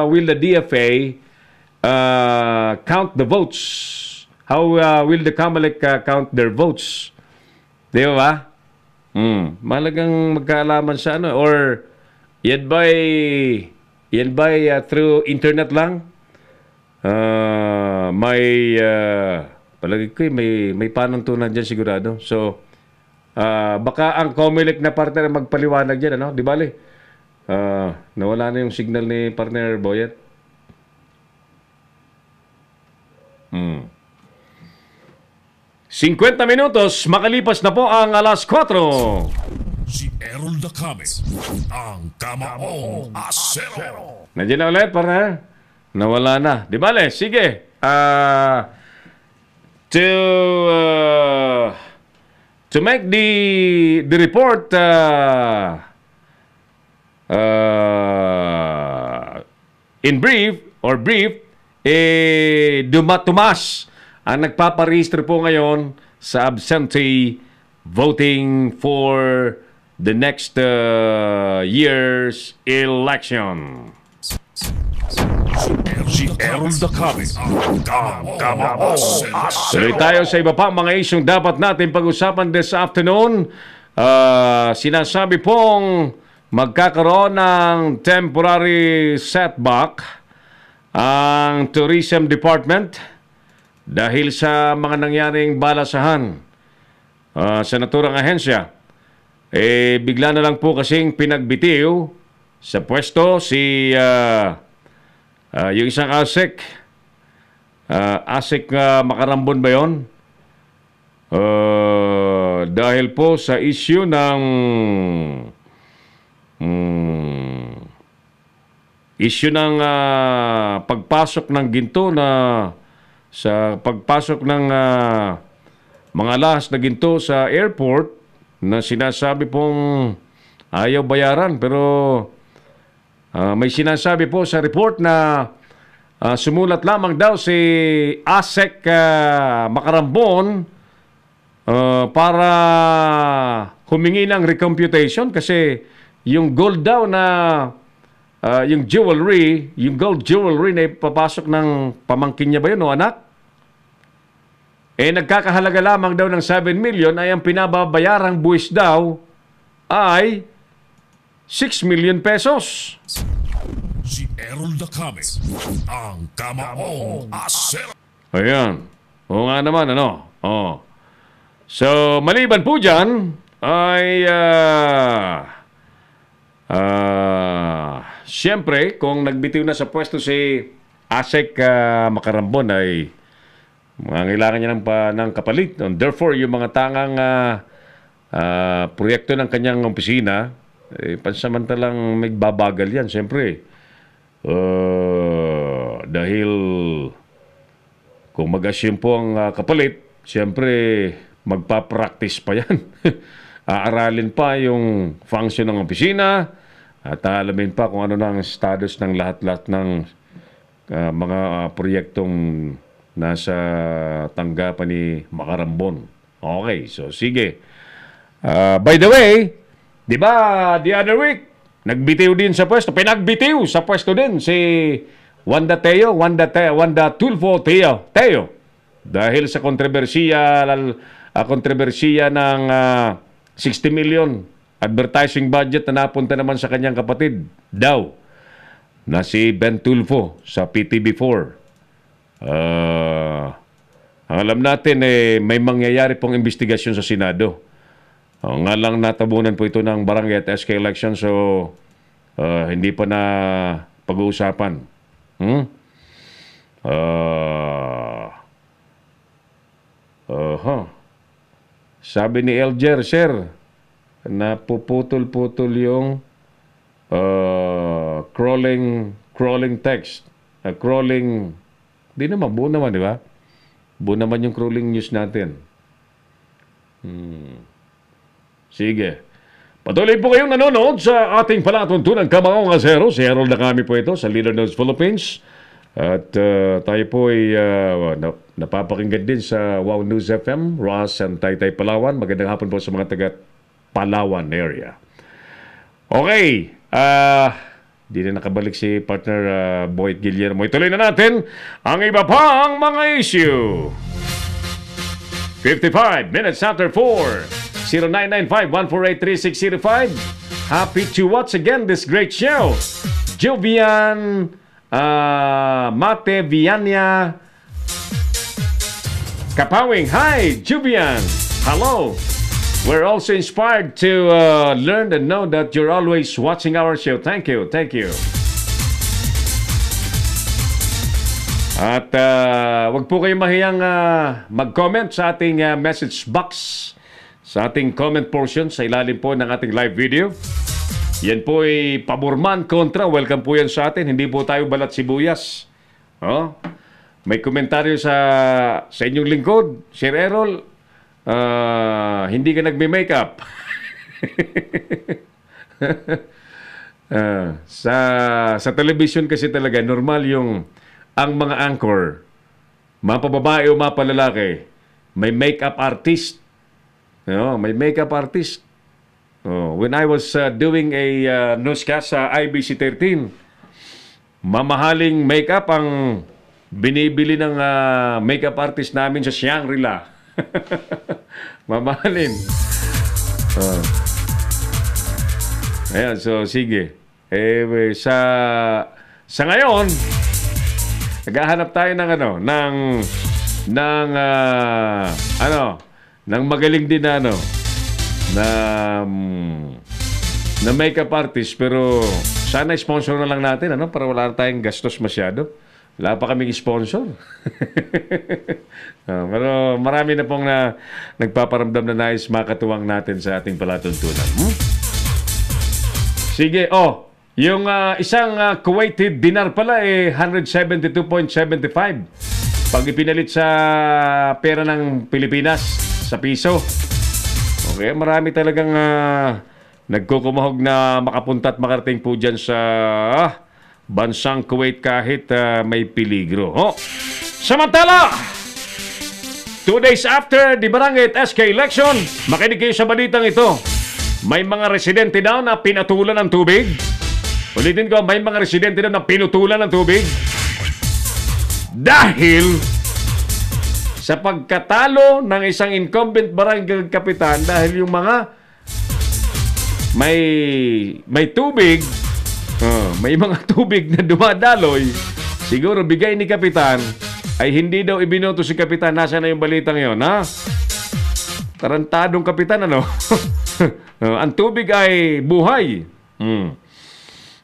will the DFA count the votes? How will the COMELEC count their votes? Di ba? Malagang magkaalaman sa ano. Or, yan ba'y through internet lang? Palagi ko may panuntunan dyan sigurado. So, baka ang COMELEC na partner magpaliwanag dyan, ano? Di bale? Nawala na yung signal ni partner Boyet. 50 minutos, makalipas na po ang alas 4. Si Errol Dacame, ang Kamaong Asero. Nandiyan na ulit, partner? Nawala na. Di bale, sige. To make the report in brief, tumas ang nagpaparehistro po ngayon sa absentee voting for the next year's election. Si Errol Dacame, ang Kamaong Asero. Tuloy tayo sa iba pa mga isyong dapat natin pag-usapan this afternoon. Sinasabi pong magkakaroon ng temporary setback ang Tourism Department dahil sa mga nangyaring balasahan sa naturang ahensya. Bigla na lang po kasing pinagbitiw sa pwesto si yung isang ASEC. ASEC Makarambon ba yun? Dahil po sa issue ng pagpasok ng ginto sa pagpasok ng mga lahas na ginto sa airport na sinasabi pong ayaw bayaran. Pero may sinasabi po sa report na sumulat lamang daw si ASEC Makarambon para humingi ng recomputation kasi yung gold daw na yung gold jewelry na ipapasok ng pamangkin niya ba yun o anak? nagkakahalaga lamang daw ng 7 million ay ang pinababayarang buwis daw ay 6 million pesos. Si Errol Dacame, ang Kamaong Asero. Ayan. Oo nga naman, ano? Oh. So, maliban po dyan, ay siyempre, kung nagbitiw na sa pwesto si Asek Macarambon ay mangailangan niya ng kapalit. Therefore, yung mga tangang proyekto ng kanyang opisina, pansamantalang magbabagal yan, siyempre. Dahil kung mag-assume po ang kapalit, siyempre magpa-practice pa yan. Aaralin pa yung function ng opisina at alamin pa kung ano na ang status ng lahat-lahat ng mga proyektong nasa tanggapan ni Macarambon. Okay, so sige. By the way, di ba the other week, nagbitiw din sa pwesto, pinagbitiw sa pwesto din si Wanda Tulfo Teo. Dahil sa kontrobersiya ng 60 million advertising budget na napunta naman sa kanyang kapatid daw na si Ben Tulfo sa PTV4. Ang alam natin may mangyayari pong investigasyon sa Senado. Nga lang natabunan po ito ng barangay at SK election, so hindi pa na pag-uusapan. Sabi ni Elger, sir, napuputol-putol yung crawling text. Crawling, di naman, buo naman, di ba? Buo naman yung crawling news natin. Sige. Patuloy po kayong nanonood sa ating palatuntunan Kamaong Asero. Si Errol Dacame po ito sa Leader News Philippines. At tayo po ay napapakinggan din sa Wow News FM, Ross and Taytay Palawan. Magandang hapon po sa mga taga Palawan area. Okay. Di na nakabalik si partner Boyd Guillermo. Ituloy na natin ang iba pang mga issue. 55 minutes after 4. 0995-148-3605. Happy to watch again this great show. Jovian Mate Viania Kapawing. Hi, Jovian. Hello. We're also inspired to learn and know that you're always watching our show. Thank you. Thank you. At wag po kayong mahiyang mag-comment sa ating message box, sa ating comment portion sa ilalim po ng ating live video. Yan po ay paborman kontra. Welcome po yan sa atin. Hindi po tayo balat sibuyas. Oh? May komentaryo sa inyong lingkod, Sir Errol, hindi ka nagme-makeup. Sa television kasi talaga, normal yung ang mga anchor, mapababae o mapalalaki, may makeup artist. May makeup artist. When I was doing a newscast sa IBC 13, mamahaling makeup ang binibili ng makeup artist namin sa Shangri-La. Mamahalin. Ayan, so sige. Sa ngayon, naghahanap tayo ng magaling din na makeup artist, pero sana sponsor na lang natin para wala tayong gastos masyado. Wala pa kaming sponsor. Pero marami na pong nagpaparamdam na nais makatuwang natin sa ating palatuntunan. Sige, yung isang Kuwaiti dinar pala 172.75 pag ipinalit sa pera ng Pilipinas sa piso. Okay, marami talagang nagkukumahog na makapunta at makarating po dyan sa bansang Kuwait kahit may peligro. Samantala, 2 days after the barangay at SK election, makinig kayo sa balitang ito. May mga residente daw na pinatulan ng tubig. Ulitin ko, may mga residente daw na pinutulan ng tubig dahil sa pagkatalo ng isang incumbent barangay kapitan dahil yung mga may tubig, may mga tubig na dumadaloy, siguro bigay ni kapitan, ay hindi daw ibinoto si kapitan. Nasaan na yung balitang yon, ha? Tarantadong kapitan, ano? Ang tubig ay buhay.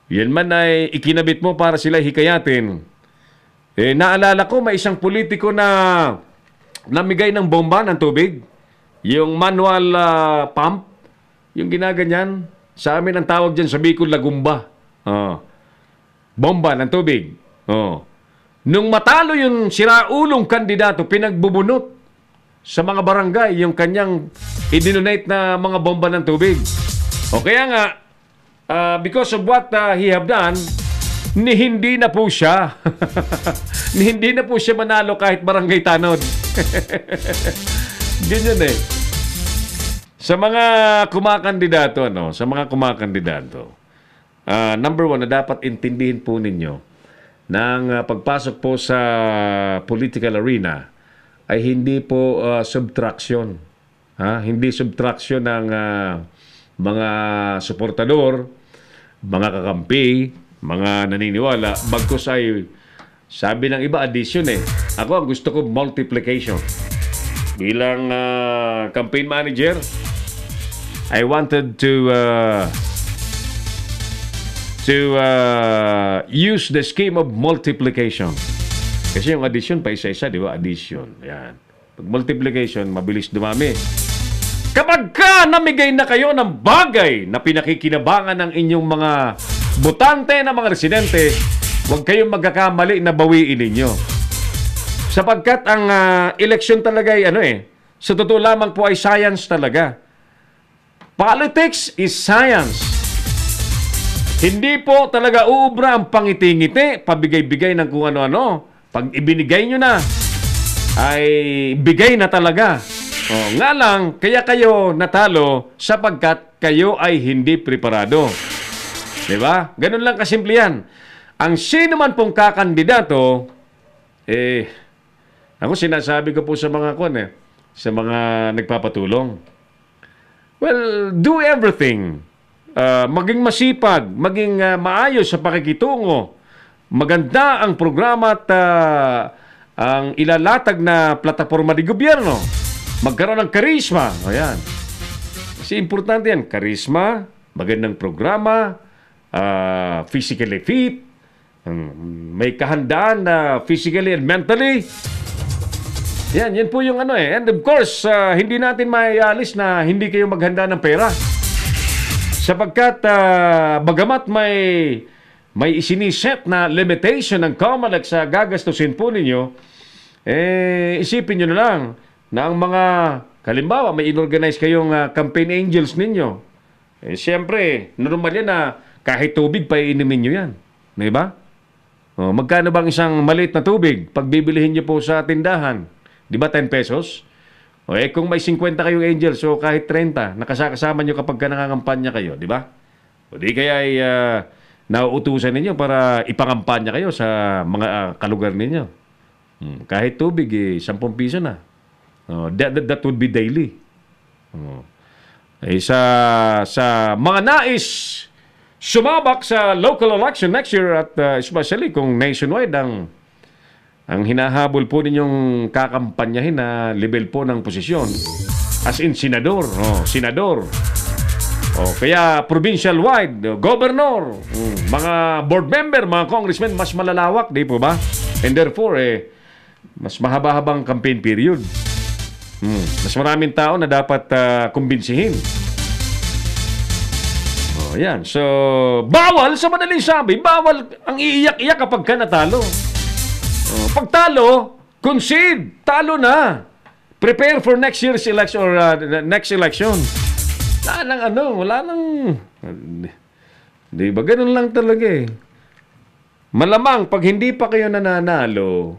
Yan man ay ikinabit mo para sila hikayatin. Naalala ko, may isang politiko na namigay ng bomba ng tubig. Yung manual pump, yung ginaganyan. Sa amin ang tawag dyan sa Bicol, lagumba. Bomba ng tubig. Nung matalo yung siraulong kandidato, pinagbubunot sa mga barangay yung kanyang idinonate na mga bomba ng tubig. O kaya nga, because of what he have done, hindi na po siya hindi na po siya manalo kahit barangay tanod. Ganyan eh. Sa mga kumakandidato, number one na dapat intindihin po ninyo ng pagpasok po sa political arena ay hindi po subtraction. Hindi subtraction ng mga suportador, mga kakampi, mga naniniwala. Bagkus ay, sabi ng iba, addition eh. Ako, ang gusto ko, multiplication. Bilang campaign manager, I wanted to use the scheme of multiplication. Kasi yung addition, pa isa-isa, di ba? Addition. Yan. Pag multiplication, mabilis dumami. Kapag ka namigay na kayo ng bagay na pinakikinabangan ng inyong mga botante na mga residente, huwag kayong magkakamali na bawiin ninyo. Sapagkat ang eleksyon talaga ay sa totoo lamang po ay science talaga. Politics is science. Hindi po talaga uubra ang pangiti-ngiti, pabigay-bigay ng kung ano-ano. Pag ibinigay nyo na, ay bigay na talaga. Nga lang, kaya kayo natalo sapagkat kayo ay hindi preparado. Diba? Ganun lang kasimple yan. Ang sino man pong kakandidato, ako sinasabi ko po sa mga sa mga nagpapatulong. Well, do everything. Maging masipag, maging maayos sa pakikitungo. Maganda ang programa at ang ilalatag na plataforma ng gobyerno. Magkaroon ng karisma. Ayan. Kasi importante yan. Karisma, magandang programa, physically fit, may kahandaan na physically and mentally. Yan po yung And of course, hindi natin maialis na hindi kayo maghanda ng pera. Sapagkat bagamat may isiniset na limitation ng COMELEC sa gagastusin po ninyo, isipin nyo na lang na ang mga, kalimbawa, may inorganize kayong campaign angels ninyo. Siyempre, normal yan na kahit tubig pa iinimin nyo yan. Diba? Magkano bang isang maliit na tubig pag bibilihin nyo po sa tindahan? Diba 10 pesos? Kung may 50 kayong angels, so kahit 30, nakasama nyo kapag nangangampanya kayo, diba? O di kaya ay nauutusan ninyo para ipangampanya kayo sa mga kalugar ninyo. Kahit tubig, 10 piso na. That would be daily. Sa mga nais sumabak sa local election next year at especially kung nationwide ang hinahabol po ninyong kakampanyahin na level po ng posisyon as in senador, senador. Kaya provincial-wide, governor, mga board member, mga congressmen, mas malalawak, di po ba? And therefore, mas mahaba-habang campaign period. Mas maraming tao na dapat kumbinsihin. Yan. So, bawal, sa madaling sabi, bawal ang iiyak-iyak kapag ka natalo. Pag talo, concede. Talo na. Prepare for next year's election or next election. Wala nang di ba? Ganun lang talaga eh. Malamang, pag hindi pa kayo nananalo,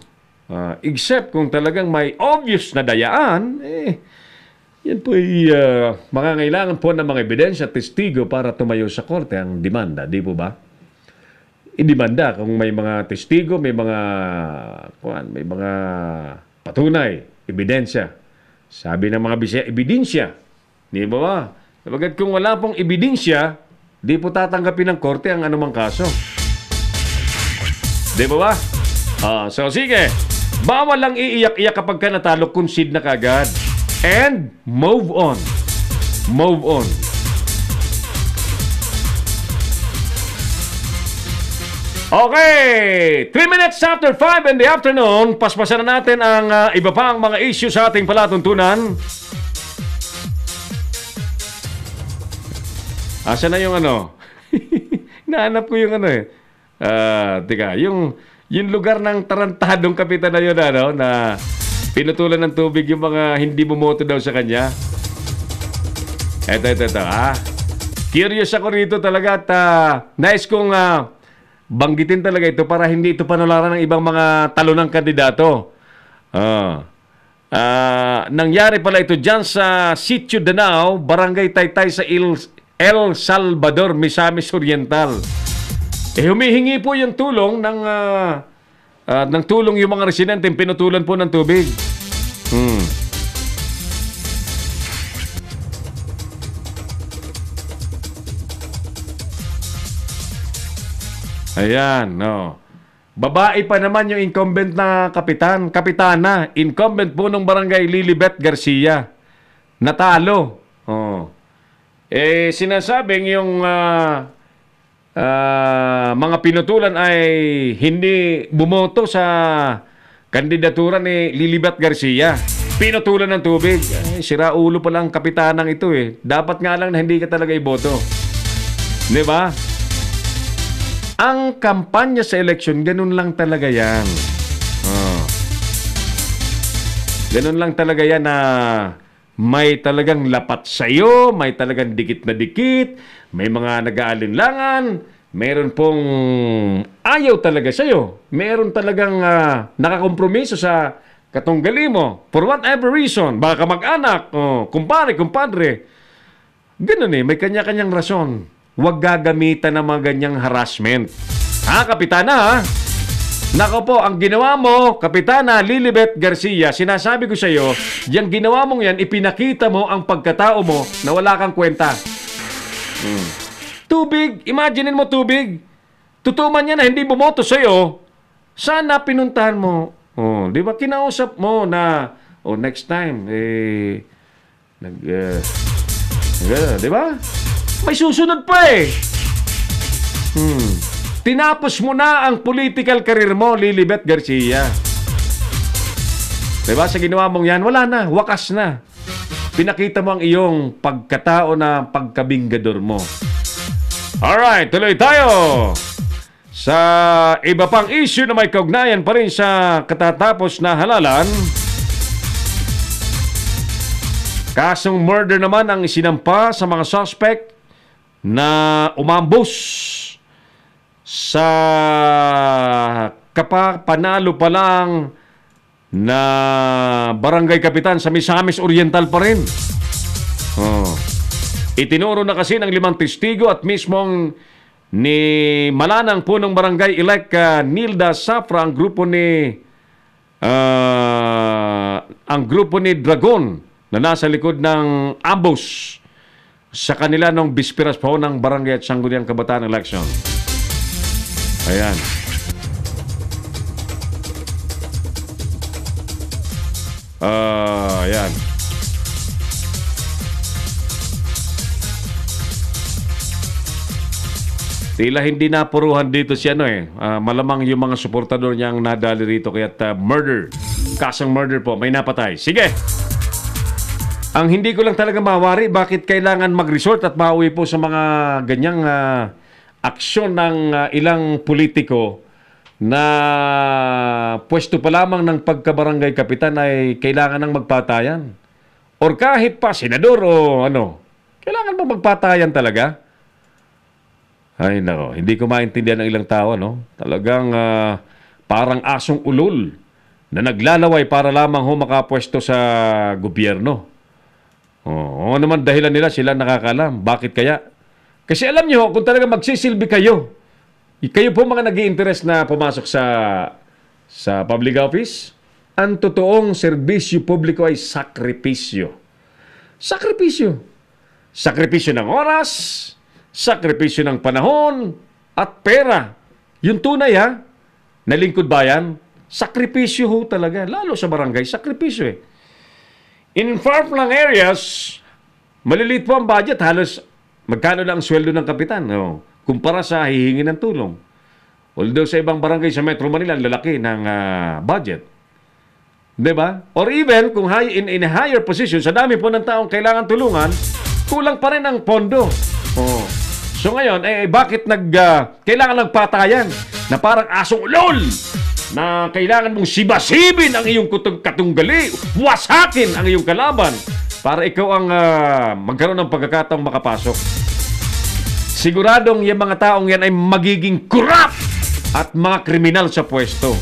except kung talagang may obvious na dayaan, yan po ay mangangailangan po ng mga ebidensya at testigo para tumayo sa korte ang demanda. Di po ba? Idemanda kung may mga testigo, may mga patunay ebidensya. Sabi ng mga Bisaya, ebidensya. Di ba ba? Sabagat kung wala pong ebidensya, di po tatanggapin ng korte ang anumang kaso. Di ba ba? So sige, bawal lang iiyak-iyak kapag ka natalo, concede na kagad. And move on. Move on. Okay, 3 minutes after 5 in the afternoon, paspasan na natin ang iba pang mga issue sa ating palatuntunan. Asa na yung ano? Nahanap ko yung ano eh. Teka, yung lugar ng tarantadong kapitan na yun, ano, na pinutulan ng tubig yung mga hindi bumoto daw sa kanya. Ito. Curious ako rito talaga at nais kong banggitin talaga ito para hindi ito panularan ng ibang mga talonang kandidato. Nangyari pala ito dyan sa Sitio Danao, Barangay Taytay sa El Salvador, Misamis Oriental. Humihingi po yung tulong ng tulong yung mga residente, pinutulan po ng tubig. Ayan, no. Babae pa naman yung incumbent na kapitana, incumbent po ng barangay Lilibet Garcia. Natalo. Sinasabing yung mga pinutulan ay hindi bumoto sa kandidatura ni Lilibet Garcia. Pinutulan ng tubig. Sira ulo pa lang kapitanang ito eh. Dapat nga lang na hindi ka talaga iboto. Di ba? Ang kampanya sa eleksyon, ganun lang talaga yan. Ganun lang talaga yan na may talagang lapat sa'yo, may talagang dikit na dikit, may mga nag-aalinlangan, meron pong ayaw talaga sa'yo, meron talagang nakakompromiso sa katunggali mo, for whatever reason, baka mag-anak, kumpare, kumpadre. Ganun eh, may kanya-kanyang rason. Huwag gagamitan ng mga ganyang harassment. Kapitana, ha? Nako po, ang ginawa mo, Kapitana Lilibet Garcia, sinasabi ko sa iyo, yung ginawa mong yan, ipinakita mo ang pagkatao mo na wala kang kwenta. Tubig, imaginein mo tubig. Tutuman niya na hindi bumoto sa iyo, sana pinuntahan mo. Di ba, kinausap mo na, next time, di ba? May susunod pa eh. Tinapos mo na ang political career mo, Lilibet Garcia. Diba? Sa ginawa mong yan, wala na. Wakas na. Pinakita mo ang iyong pagkatao na pagkabinggador mo. Alright, tuloy tayo. Sa iba pang issue na may kaugnayan pa rin sa katatapos na halalan, kasong murder naman ang isinampa sa mga suspect na umambos sa panalo pa lang na barangay kapitan sa Misamis Oriental pa rin. Itinuro na kasi ng 5 testigo at mismong ni Malanang punong barangay elect Nilda Safra ang grupo ni Dragon na nasa likod ng ambush sa kanila nung bispiras po ng barangay at Sangguniang Kabataan election. Ayan. Ayan. Tila hindi napuruhan dito si malamang yung mga suportador niyang nadali rito kaya't murder. Kasang murder po, may napatay. Sige! Ang hindi ko lang talaga mawari, bakit kailangan mag-resort at mauwi po sa mga ganyang aksyon ng ilang politiko na pwesto pa lamang ng pagkabarangay kapitan ay kailangan ng magpatayan. Or kahit pa senador o kailangan ba magpatayan talaga? Ay nako, hindi ko maintindihan ng ilang tao, Talagang parang asong ulol na naglalaway para lamang makapwesto sa gobyerno. Oo naman dahilan nila, sila nakakalam. Bakit kaya? Kasi alam nyo, kung talaga magsisilbi kayo po mga nag-i-interest na pumasok sa public office, ang totoong serbisyo publiko ay sakripisyo. Sakripisyo. Sakripisyo ng oras, sakripisyo ng panahon, at pera. Yung tunay ha, na lingkod bayan, sakripisyo ho talaga. Lalo sa barangay, sakripisyo eh. In far-flung areas, maliliit po ang budget. Halos magkano lang ang sweldo ng kapitan. No? Kumpara sa hihingi ng tulong. Although sa ibang barangay sa Metro Manila, lalaki ng budget. Diba? Or even, kung in a higher position, sa dami po ng taong kailangan tulungan, kulang pa rin ang pondo. Oh. So ngayon, bakit kailangan nagpatayan na parang asong ulol na kailangan mong sibasibin ang iyong katunggali, wasakin ang iyong kalaban para ikaw ang magkaroon ng pagkakataong makapasok. Siguradong yung mga taong yan ay magiging corrupt at mga kriminal sa pwesto.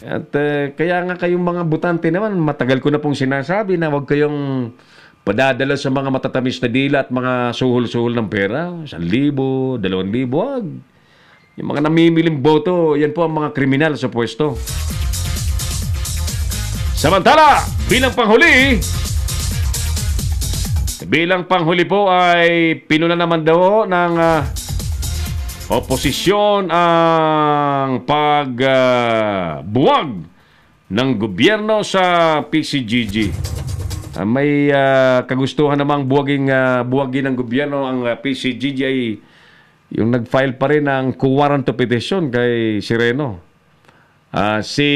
At kaya nga kayong mga butante naman, matagal ko na pong sinasabi na huwag kayong padadala sa mga matatamis na dila at mga suhol-suhol ng pera. 1,000, 2,000, wag. Yung mga namimiling boto, yan po ang mga kriminal sa pwesto. Samantala, bilang panghuli po ay pinuna naman daw ng oposisyon ang pagbuwag ng gobyerno sa PCGG. May kagustuhan namang buwagin ng gobyerno ang PCGG ay yung nag-file pa rin ng kuwaranto petition kay Sireno. Si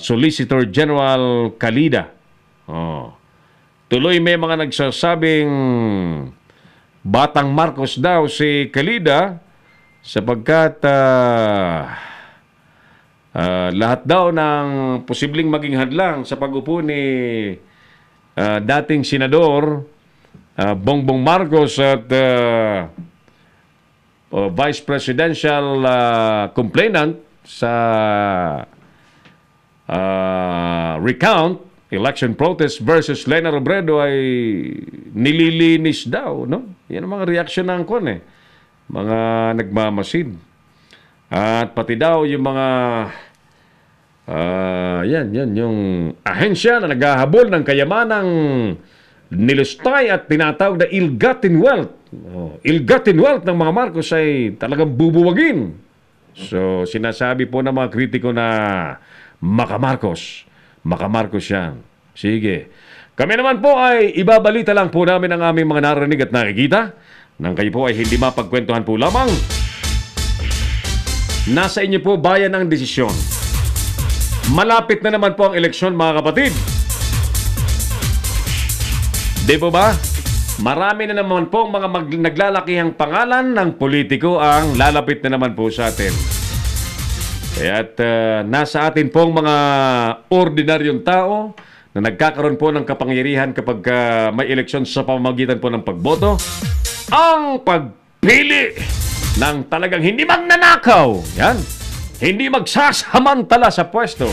Solicitor General Calida. Tuloy may mga nagsasabing Batang Marcos daw si Calida sapagkat lahat daw ng posibleng maging hadlang sa pag-upo ni dating Senador Bongbong Marcos at Vice Presidential complainant sa recount, election protest versus Lena Robredo ay nililinis daw, no? Yan ang mga reaksyon ng mga nagmamasid. At pati daw yung mga yung ahensya na naghahabol ng kayamanang nilustay at tinatawag na ill-gotten wealth. Ill-gotten wealth ng mga Marcos ay talagang bubuwagin. So, sinasabi po ng mga kritiko na Makamarcos yan. Sige. Kami naman po ay ibabalita lang po namin ang aming mga narinig at nakikita nang kayo po ay hindi mapagkwentuhan po lamang. Nasa inyo po bayan ang desisyon. Malapit na naman po ang eleksyon mga kapatid. Di po ba? Marami na naman po mga naglalakihang pangalan ng politiko ang lalapit na naman po sa atin. Kaya't nasa atin pong mga ordinaryong tao na nagkakaroon po ng kapangyarihan kapag may eleksyon sa pamamagitan po ng pagboto, ang pagpili ng talagang hindi magnanakaw, yan, hindi magsasamantala sa pwesto,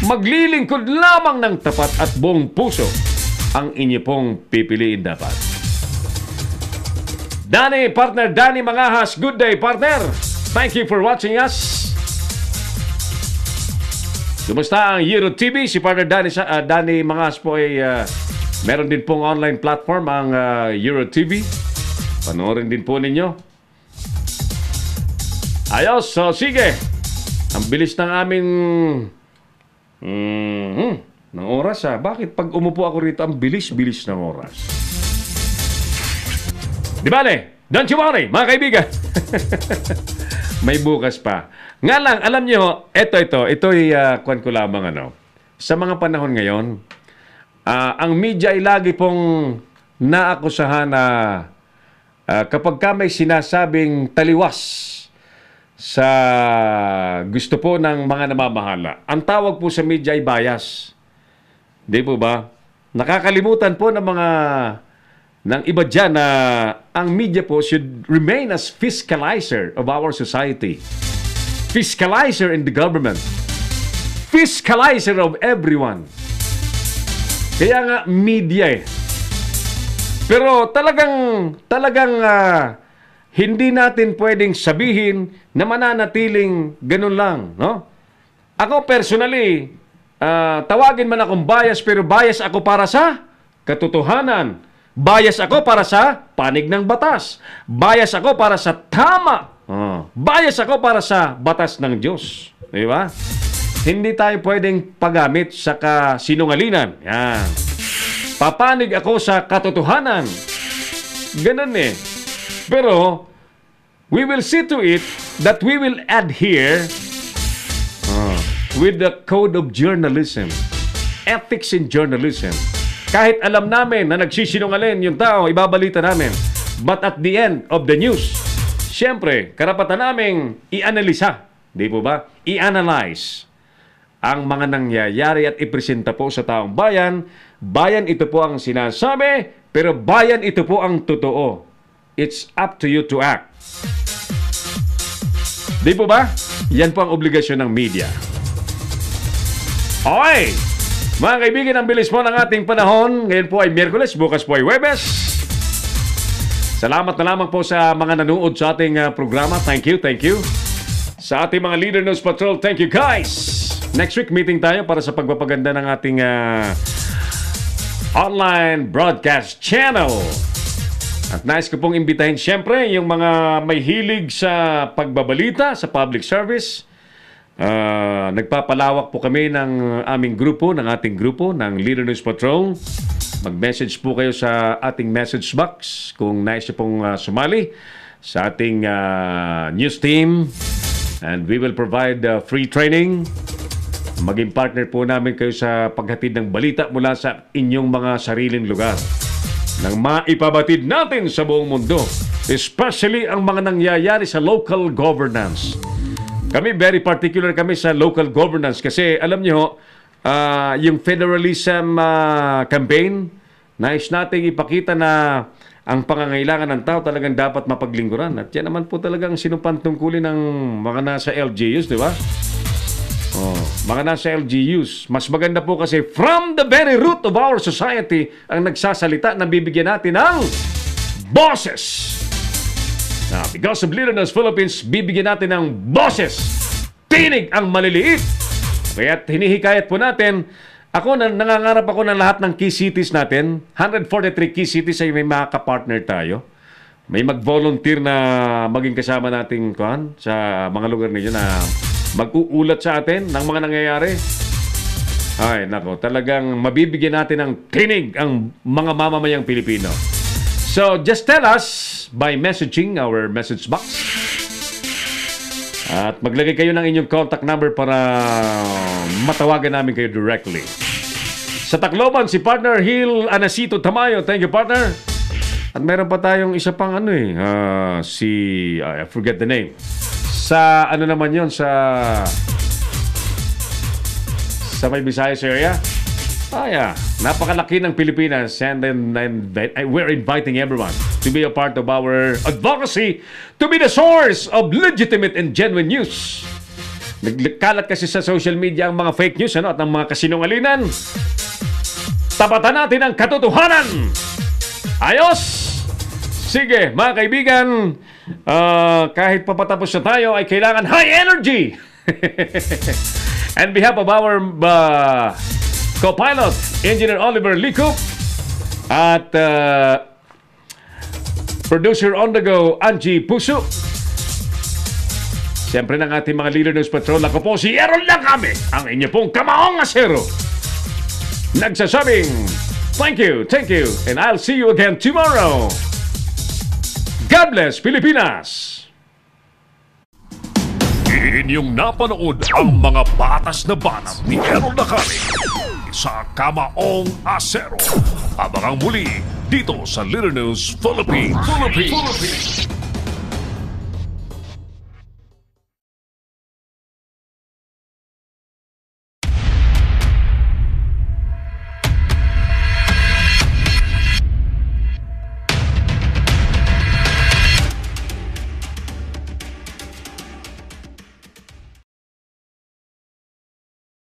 maglilingkod lamang ng tapat at buong puso ang inyo pong pipiliin dapat. Partner Danny Mangahas, good day partner. Thank you for watching us. Kumusta ang Euro TV? Si partner Danny Mangahas po ay meron din pong online platform ang Euro TV. Panoorin din po ninyo. Ayos, so sige. Ang bilis ng aming ng oras Bakit pag umupo ako rito ang bilis-bilis ng oras? Di bale, don't you worry, mga kaibigan. May bukas pa. Nga lang, alam nyo, ito'y kwan ko lamang sa mga panahon ngayon, ang media ay lagi pong naakusahan na kapag ka may sinasabing taliwas sa gusto po ng mga namamahala, ang tawag po sa media ay bias. Di po ba? Nakakalimutan po ng iba dyan na ang media po should remain as fiscalizer of our society. Fiscalizer in the government. Fiscalizer of everyone. Kaya nga media Pero talagang hindi natin pwedeng sabihin na mananatiling ganun lang, no? Ako personally, tawagin man akong bias, pero bias ako para sa katotohanan. Bias ako para sa panig ng batas. Bias ako para sa tama. Bias ako para sa batas ng Diyos. Di ba? Hindi tayo pwedeng paggamit sa kasinungalingan. Yan. Papanig ako sa katotohanan. Ganun eh. Pero, we will see to it that we will adhere with the code of journalism. Ethics in journalism. Kahit alam namin na nagsisinungaling yung tao, ibabalita namin. But at the end of the news, siyempre, karapatan naming i-analisa. Di po ba? I-analyze ang mga nangyayari at ipresenta po sa taong bayan. Bayan ito po ang sinasabi, pero bayan ito po ang totoo. It's up to you to act. Di po ba? Yan po ang obligasyon ng media. Okay! Mga kaibigan, ang bilis po ng ating panahon. Ngayon po ay Miyerkules, bukas po ay Huwebes. Salamat na lamang po sa mga nanood sa ating programa. Thank you, thank you. Sa ating mga Leader News Patrol, thank you guys. Next week, meeting tayo para sa pagpapaganda ng ating online broadcast channel. At nais ko pong imbitahin siyempre yung mga may hilig sa pagbabalita, sa public service. Nagpapalawak po kami ng aming grupo, ng ating grupo, ng Leader News Patrol. Mag-message po kayo sa ating message box kung nais niyo pong sumali sa ating news team. And we will provide free training. Maging partner po namin kayo sa paghatid ng balita mula sa inyong mga sariling lugar. Nang maipabatid natin sa buong mundo, especially ang mga nangyayari sa local governance. Kami, very particular kami sa local governance kasi alam nyo, yung federalism campaign, nais nating ipakita na ang pangangailangan ng tao talagang dapat mapaglingkuran. At yan naman po talagang sinumpang tungkulin ng mga nasa LGUs, di ba? Mga nasa LGUs. Mas maganda po kasi from the very root of our society ang nagsasalita na bibigyan natin ng boses. Now, because of Leader News Philippines, bibigyan natin ng boses. Tinig ang maliliit. Kaya hinihikayat po natin. Ako, nangangarap ako ng lahat ng key cities natin. 143 key cities ay may mga kapartner tayo. May mag-volunteer na maging kasama nating sa mga lugar ninyo na mag-uulat sa atin ng mga nangyayari. Ay, nako, talagang mabibigyan natin ng tinig ang mga mamamayang Pilipino. So, just tell us by messaging our message box. At maglagay kayo ng inyong contact number para matawagan namin kayo directly. Sa Tacloban, si partner Hill Anacito Tamayo. Thank you, partner. At meron pa tayong isa pang I forget the name. Sa naman yon sa may Visayas area. Napakalaki ng Pilipinas and we're inviting everyone to be a part of our advocacy to be the source of legitimate and genuine news. Nagkalat kasi sa social media ang mga fake news at ang mga kasinungalingan. Tapatan natin ang katotohanan. Ayos! Sige, mga kaibigan, kahit papatapos na tayo ay kailangan high energy. And behalf of our co-pilot, Engineer Oliver Licup, at producer on the go, Angie Puso, siyempre ng ating mga Leader News Patrol, ako po si Errol Dacame, ang inyo pong kamaong asero. Nagsasabing, thank you, and I'll see you again tomorrow. God bless Pilipinas! Inyong napanood ang mga batas na banat ni Errol Dacame sa Kamaong Asero. Abangang muli dito sa Leader News Philippines.